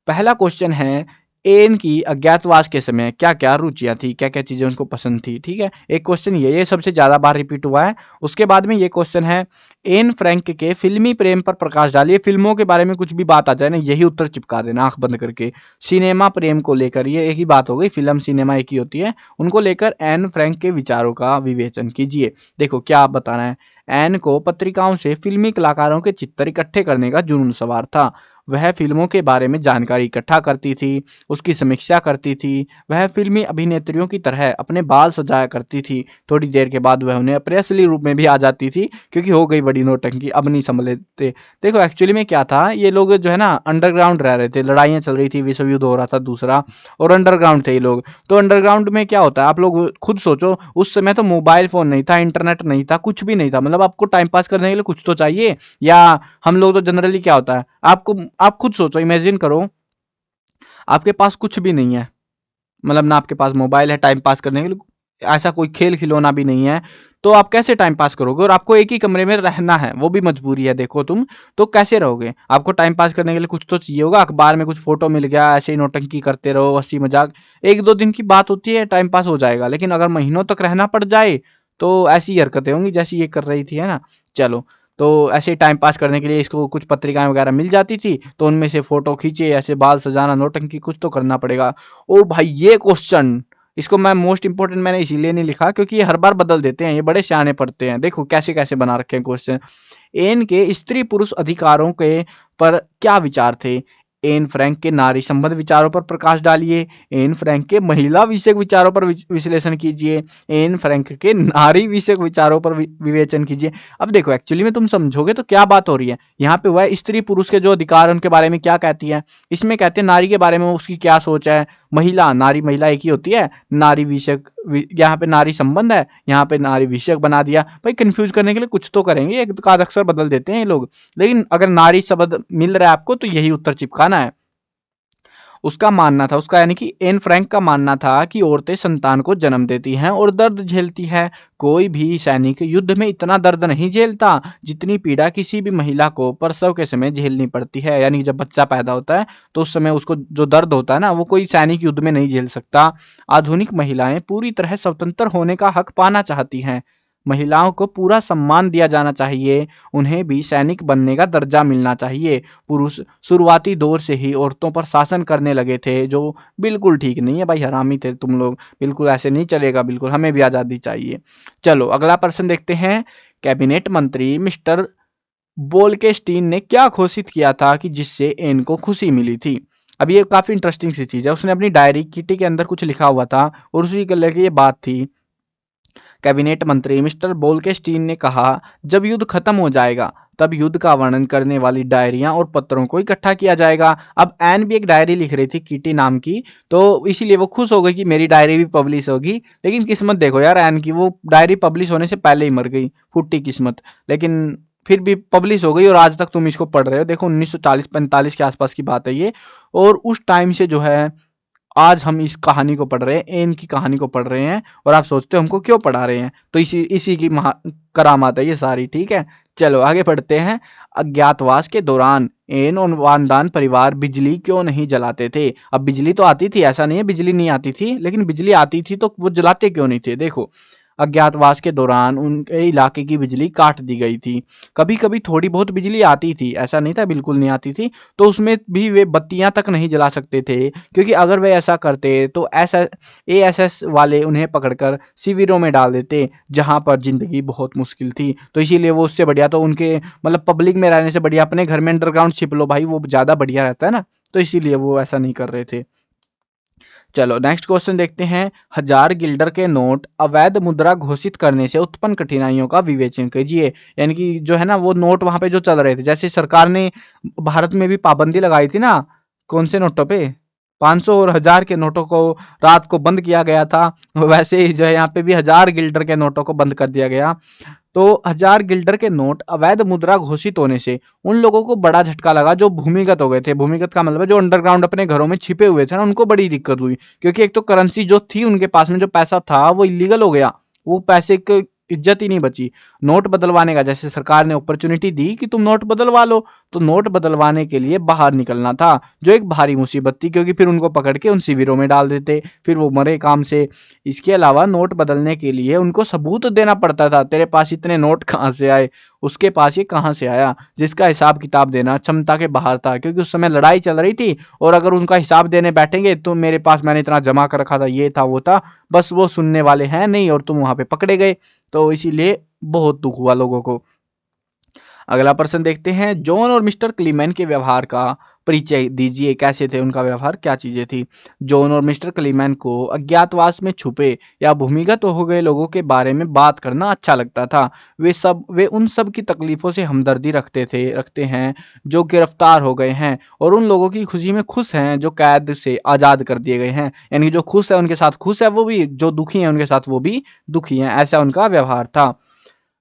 Speaker 1: पहला क्वेश्चन है, एन की अज्ञातवास के समय क्या क्या रुचियां थी, क्या क्या चीजें उनको पसंद थी। ठीक है, एक क्वेश्चन ये सबसे ज्यादा बार रिपीट हुआ है। उसके बाद में ये क्वेश्चन है, एन फ्रैंक के फिल्मी प्रेम पर प्रकाश डालिए। फिल्मों के बारे में कुछ भी बात आ जाए ना, यही उत्तर चिपका देना आंख बंद करके। सिनेमा प्रेम को लेकर, ये एक ही बात हो गई, फिल्म सिनेमा एक ही होती है, उनको लेकर एन फ्रैंक के विचारों का विवेचन कीजिए। देखो क्या आप बताना है। एन को पत्रिकाओं से फिल्मी कलाकारों के चित्र इकट्ठे करने का जुनून सवार था। वह फिल्मों के बारे में जानकारी इकट्ठा करती थी, उसकी समीक्षा करती थी। वह फिल्मी अभिनेत्रियों की तरह अपने बाल सजाया करती थी। थोड़ी देर के बाद वह उन्हें अपने असली रूप में भी आ जाती थी, क्योंकि हो गई बड़ी नौटंकी, अब नहीं संभल लेते। देखो एक्चुअली में क्या था, ये लोग जो है ना अंडरग्राउंड रह रहे थे, लड़ाइयाँ चल रही थी, विश्व युद्ध हो रहा था दूसरा, और अंडरग्राउंड थे ये लोग। तो अंडरग्राउंड में क्या होता है, आप लोग खुद सोचो, उस समय तो मोबाइल फोन नहीं था, इंटरनेट नहीं था, कुछ भी नहीं था। मतलब आपको टाइम पास करने के लिए कुछ तो चाहिए। या हम लोग तो जनरली क्या होता है, आपको आप खुद सोचो, इमेजिन करो, आपके पास कुछ भी नहीं है, मतलब ना आपके पास मोबाइल है टाइम पास करने के लिए, ऐसा कोई खेल खिलौना भी नहीं है, तो आप कैसे टाइम पास करोगे? और आपको एक ही कमरे में रहना है, वो भी मजबूरी है, देखो तुम, तो कैसे रहोगे? आपको टाइम पास करने के लिए कुछ तो चाहिए होगा। अखबार में कुछ फोटो मिल गया, ऐसे ही नौटंकी करते रहो, हंसी मजाक, एक दो दिन की बात होती है, टाइम पास हो जाएगा। लेकिन अगर महीनों तक रहना पड़ जाए तो ऐसी हरकतें होंगी जैसी ये कर रही थी, है ना। चलो, तो ऐसे टाइम पास करने के लिए इसको कुछ पत्रिकाएं वगैरह मिल जाती थी, तो उनमें से फोटो खींचे, ऐसे बाल सजाना, नौटंकी कुछ तो करना पड़ेगा। ओ भाई ये क्वेश्चन, इसको मैं मोस्ट इंपोर्टेंट मैंने इसीलिए नहीं लिखा क्योंकि ये हर बार बदल देते हैं, ये बड़े सियाने पड़ते हैं। देखो कैसे कैसे बना रखे हैं क्वेश्चन। एन के स्त्री पुरुष अधिकारों के पर क्या विचार थे? एन फ्रैंक के नारी संबंध विचारों पर प्रकाश डालिए। एन फ्रैंक के महिला विषयक विचारों पर विश्लेषण कीजिए। एन फ्रैंक के नारी विषयक विचारों पर विवेचन कीजिए। अब देखो एक्चुअली में तुम समझोगे तो क्या बात हो रही है यहाँ पे, वह स्त्री पुरुष के जो अधिकार उनके बारे में क्या कहती है। इसमें कहते हैं नारी के बारे में उसकी क्या सोच है, महिला, नारी महिला एक ही होती है, नारी विषयक, यहाँ पे नारी संबंध है, यहाँ पे नारी विषयक बना दिया। भाई कंफ्यूज करने के लिए कुछ तो करेंगे, एक आध अक्षर बदल देते हैं ये लोग। लेकिन अगर नारी शब्द मिल रहा है आपको तो यही उत्तर चिपकाना है। उसका मानना था, उसका यानी कि एन फ्रैंक का मानना था कि औरतें संतान को जन्म देती हैं और दर्द झेलती हैं। कोई भी सैनिक युद्ध में इतना दर्द नहीं झेलता जितनी पीड़ा किसी भी महिला को प्रसव के समय झेलनी पड़ती है। यानी जब बच्चा पैदा होता है तो उस समय उसको जो दर्द होता है ना, वो कोई सैनिक युद्ध में नहीं झेल सकता। आधुनिक महिलाएं पूरी तरह स्वतंत्र होने का हक पाना चाहती हैं। महिलाओं को पूरा सम्मान दिया जाना चाहिए, उन्हें भी सैनिक बनने का दर्जा मिलना चाहिए। पुरुष शुरुआती दौर से ही औरतों पर शासन करने लगे थे, जो बिल्कुल ठीक नहीं है। भाई हरामी थे तुम लोग, बिल्कुल ऐसे नहीं चलेगा, बिल्कुल हमें भी आज़ादी चाहिए। चलो अगला प्रश्न देखते हैं। कैबिनेट मंत्री मिस्टर बोल्केस्टीन ने क्या घोषित किया था कि जिससे एन को खुशी मिली थी? अब ये काफ़ी इंटरेस्टिंग सी चीज़ है। उसने अपनी डायरी किटी के अंदर कुछ लिखा हुआ था और उसी को लेकर ये बात थी। कैबिनेट मंत्री मिस्टर बोल्केस्टीन ने कहा, जब युद्ध खत्म हो जाएगा तब युद्ध का वर्णन करने वाली डायरियां और पत्रों को इकट्ठा किया जाएगा। अब एन भी एक डायरी लिख रही थी किटी नाम की, तो इसीलिए वो खुश हो गई कि मेरी डायरी भी पब्लिश होगी। लेकिन किस्मत देखो यार एन की, वो डायरी पब्लिश होने से पहले ही मर गई, फुट्टी किस्मत। लेकिन फिर भी पब्लिश हो गई और आज तक तुम इसको पढ़ रहे हो। देखो 1940-45 के आसपास की बात है ये। और उस टाइम से जो है आज हम इस कहानी को पढ़ रहे हैं, एन की कहानी को पढ़ रहे हैं, और आप सोचते हो हमको क्यों पढ़ा रहे हैं। तो इसी की करामात है ये सारी, ठीक है। चलो आगे बढ़ते हैं। अज्ञातवास के दौरान एन और वानदान परिवार बिजली क्यों नहीं जलाते थे। अब बिजली तो आती थी, ऐसा नहीं है बिजली नहीं आती थी, लेकिन बिजली आती थी तो वो जलाते क्यों नहीं थे। देखो, अज्ञातवास के दौरान उनके इलाके की बिजली काट दी गई थी। कभी कभी थोड़ी बहुत बिजली आती थी, ऐसा नहीं था बिल्कुल नहीं आती थी, तो उसमें भी वे बत्तियां तक नहीं जला सकते थे, क्योंकि अगर वे ऐसा करते तो ऐसा एएसएस वाले उन्हें पकड़कर शिविरों में डाल देते, जहां पर जिंदगी बहुत मुश्किल थी। तो इसीलिए वो उससे बढ़िया तो उनके मतलब पब्लिक में रहने से बढ़िया अपने घर में अंडरग्राउंड छिप लो भाई, वो ज़्यादा बढ़िया रहता है ना। तो इसीलिए वो ऐसा नहीं कर रहे थे। चलो नेक्स्ट क्वेश्चन देखते हैं। 1000 गिल्डर के नोट अवैध मुद्रा घोषित करने से उत्पन्न कठिनाइयों का विवेचन कीजिए। यानी कि जो है ना वो नोट वहां पे जो चल रहे थे, जैसे सरकार ने भारत में भी पाबंदी लगाई थी ना, कौन से नोटों पे, 500 और 1000 के नोटों को रात को बंद किया गया था, वैसे ही जो है यहाँ पे भी 1000 गिल्डर के नोटों को बंद कर दिया गया। तो 1000 गिल्डर के नोट अवैध मुद्रा घोषित होने से उन लोगों को बड़ा झटका लगा जो भूमिगत हो गए थे। भूमिगत का मतलब है जो अंडरग्राउंड अपने घरों में छिपे हुए थे ना, उनको बड़ी दिक्कत हुई, क्योंकि एक तो करेंसी जो थी उनके पास में, जो पैसा था वो इलीगल हो गया, वो पैसे की इज्जत ही नहीं बची। नोट बदलवाने का जैसे सरकार ने अपॉर्चुनिटी दी कि तुम नोट बदलवा लो, तो नोट बदलवाने के लिए बाहर निकलना था, जो एक भारी मुसीबत थी, क्योंकि फिर उनको पकड़ के उन शिविरों में डाल देते, फिर वो मरे काम से। इसके अलावा नोट बदलने के लिए उनको सबूत देना पड़ता था, तेरे पास इतने नोट कहाँ से आए, उसके पास ये कहाँ से आया, जिसका हिसाब किताब देना क्षमता के बाहर था, क्योंकि उस समय लड़ाई चल रही थी, और अगर उनका हिसाब देने बैठेंगे तो मेरे पास मैंने इतना जमा कर रखा था, ये था वो था, बस वो सुनने वाले हैं नहीं, और तुम वहां पे पकड़े गए। तो इसीलिए बहुत दुख हुआ लोगों को। अगला प्रश्न देखते हैं। जॉन और मिस्टर क्लीमैन के व्यवहार का परिचय दीजिए, कैसे थे उनका व्यवहार, क्या चीजें थी। जॉन और मिस्टर क्लीमैन को अज्ञातवास में छुपे या भूमिगत हो गए लोगों के बारे में बात करना अच्छा लगता था। वे उन सब की तकलीफों से हमदर्दी रखते हैं जो गिरफ्तार हो गए हैं, और उन लोगों की खुशी में खुश हैं जो कैद से आजाद कर दिए गए हैं। यानी जो खुश है उनके साथ खुश है वो भी, जो दुखी है उनके साथ वो भी दुखी हैं, ऐसा उनका व्यवहार था।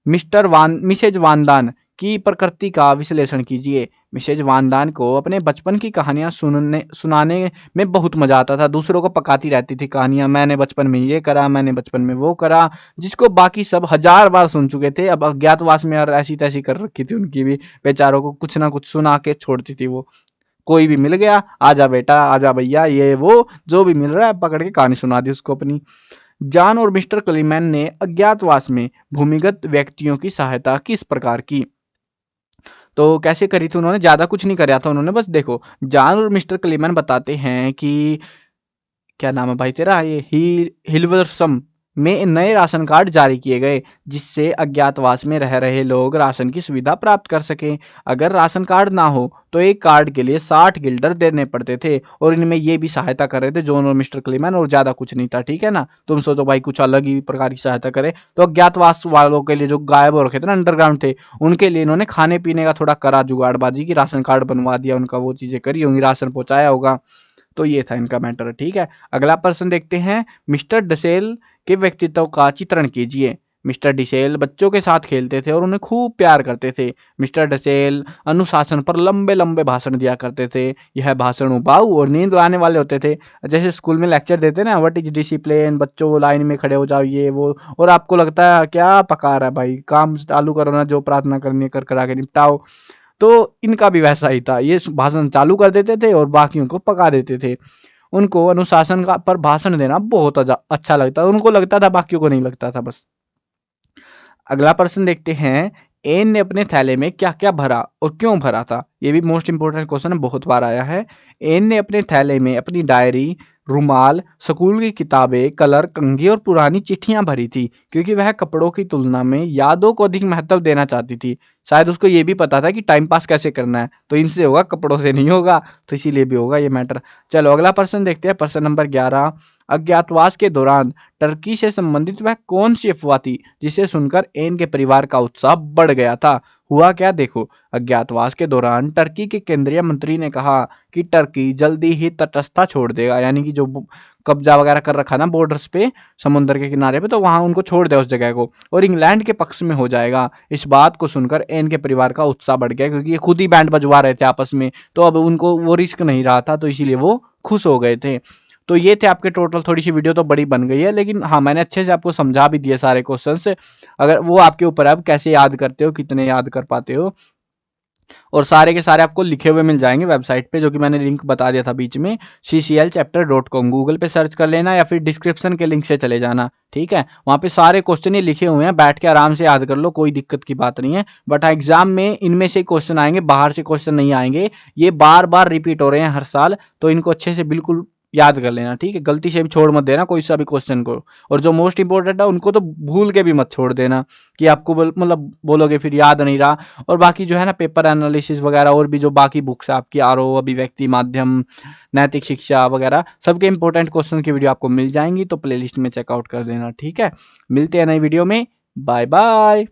Speaker 1: मिसेज वानदान की प्रकृति का विश्लेषण कीजिए। मिसेज वानदान को अपने बचपन की कहानियां सुनाने में बहुत मजा आता था। दूसरों को पकाती रहती थी कहानियां, मैंने बचपन में ये करा, मैंने बचपन में वो करा, जिसको बाकी सब 1000 बार सुन चुके थे। अब अज्ञातवास में और ऐसी तैसी कर रखी थी उनकी भी, बेचारों को कुछ ना कुछ सुना के छोड़ती थी वो। कोई भी मिल गया, आजा बेटा, आजा भैया, ये वो जो भी मिल रहा है पकड़ के कहानी सुना दी उसको अपनी। जॉन और मिस्टर क्लीमैन ने अज्ञातवास में भूमिगत व्यक्तियों की सहायता किस प्रकार की। तो कैसे करी थी उन्होंने, ज्यादा कुछ नहीं करा था उन्होंने, बस देखो, जॉन और मिस्टर क्लीमैन बताते हैं कि क्या नाम है भाई तेरा, ये हिलवर्सम में नए राशन कार्ड जारी किए गए, जिससे अज्ञातवास में रह रहे लोग राशन की सुविधा प्राप्त कर सकें। अगर राशन कार्ड ना हो तो एक कार्ड के लिए 60 गिल्डर देने पड़ते थे, और इनमें ये भी सहायता कर रहे थे जॉन और मिस्टर क्लीमैन, और ज्यादा कुछ नहीं था, ठीक है ना। तुम सोचो भाई कुछ अलग ही प्रकार की सहायता करे, तो अज्ञातवास वालों के लिए जो गायब हो रखे थे ना, अंडरग्राउंड थे, उनके लिए इन्होंने खाने पीने का थोड़ा करा जुगाड़बाजी की, राशन कार्ड बनवा दिया उनका, वो चीजें करी होंगी, राशन पहुंचाया होगा। तो ये था इनका मैटर, ठीक है। अगला प्रश्न देखते हैं। मिस्टर डसेल के व्यक्तित्व का चित्रण कीजिए। मिस्टर डिसेल बच्चों के साथ खेलते थे और उन्हें खूब प्यार करते थे। मिस्टर डसेल अनुशासन पर लंबे लंबे भाषण दिया करते थे। यह भाषण उबाऊ और नींद लाने वाले होते थे। जैसे स्कूल में लेक्चर देते ना, व्हाट इज डिसिप्लिन, बच्चों लाइन में खड़े हो जाओ, ये वो, और आपको लगता है क्या पका रहा है भाई, काम चालू करो ना, जो प्रार्थना करनी है कर करा के निपटाओ। तो इनका भी वैसा ही था, ये भाषण चालू कर देते थे और बाकियों को पका देते थे। उनको अनुशासन का पर भाषण देना बहुत अच्छा लगता था, उनको लगता था, बाकियों को नहीं लगता था बस। अगला प्रश्न देखते हैं। एन ने अपने थैले में क्या क्या भरा और क्यों भरा था। ये भी मोस्ट इंपोर्टेंट क्वेश्चन है, बहुत बार आया है। एन ने अपने थैले में अपनी डायरी, रुमाल, स्कूल की किताबें, कलर, कंघी और पुरानी चिट्ठियां भरी थी, क्योंकि वह कपड़ों की तुलना में यादों को अधिक महत्व देना चाहती थी। शायद उसको ये भी पता था कि टाइम पास कैसे करना है, तो इनसे होगा, कपड़ों से नहीं होगा, तो इसीलिए भी होगा ये मैटर। चलो अगला प्रश्न देखते हैं, प्रश्न नंबर 11। अज्ञातवास के दौरान टर्की से संबंधित वह कौन सी अफवाह थी जिसे सुनकर एन के परिवार का उत्साह बढ़ गया था। हुआ क्या, देखो, अज्ञातवास के दौरान टर्की के केंद्रीय मंत्री ने कहा कि टर्की जल्दी ही तटस्थता छोड़ देगा, यानी कि जो कब्जा वगैरह कर रखा ना बॉर्डर्स पे, समुद्र के किनारे पे, तो वहां उनको छोड़ दे उस जगह को, और इंग्लैंड के पक्ष में हो जाएगा। इस बात को सुनकर एन के परिवार का उत्साह बढ़ गया, क्योंकि ये खुद ही बैंड बजवा रहे थे आपस में, तो अब उनको वो रिस्क नहीं रहा था, तो इसीलिए वो खुश हो गए थे। तो ये थे आपके टोटल, थोड़ी सी वीडियो तो बड़ी बन गई है, लेकिन हाँ मैंने अच्छे से आपको समझा भी दिए सारे क्वेश्चन। अगर वो आपके ऊपर है, आप कैसे याद करते हो, कितने याद कर पाते हो, और सारे के सारे आपको लिखे हुए मिल जाएंगे वेबसाइट पे, जो कि मैंने लिंक बता दिया था बीच में, cclchapter.com। गूगल पे सर्च कर लेना या फिर डिस्क्रिप्शन के लिंक से चले जाना, ठीक है। वहाँ पे सारे क्वेश्चन ही लिखे हुए हैं, बैठ के आराम से याद कर लो, कोई दिक्कत की बात नहीं है। बट हाँ, एग्जाम में इनमें से क्वेश्चन आएंगे, बाहर से क्वेश्चन नहीं आएंगे। ये बार बार रिपीट हो रहे हैं हर साल, तो इनको अच्छे से बिल्कुल याद कर लेना, ठीक है। गलती से भी छोड़ मत देना कोई सा भी क्वेश्चन को, और जो मोस्ट इंपॉर्टेंट है उनको तो भूल के भी मत छोड़ देना, कि आपको मतलब बोलोगे फिर याद नहीं रहा। और बाकी जो है ना पेपर एनालिसिस वगैरह, और भी जो बाकी बुक्स है आपकी, आरओ, अभिव्यक्ति, माध्यम, नैतिक शिक्षा वगैरह, सबके इंपॉर्टेंट क्वेश्चन की वीडियो आपको मिल जाएंगी, तो प्लेलिस्ट में चेकआउट कर देना, ठीक है। मिलते हैं नई वीडियो में, बाय बाय।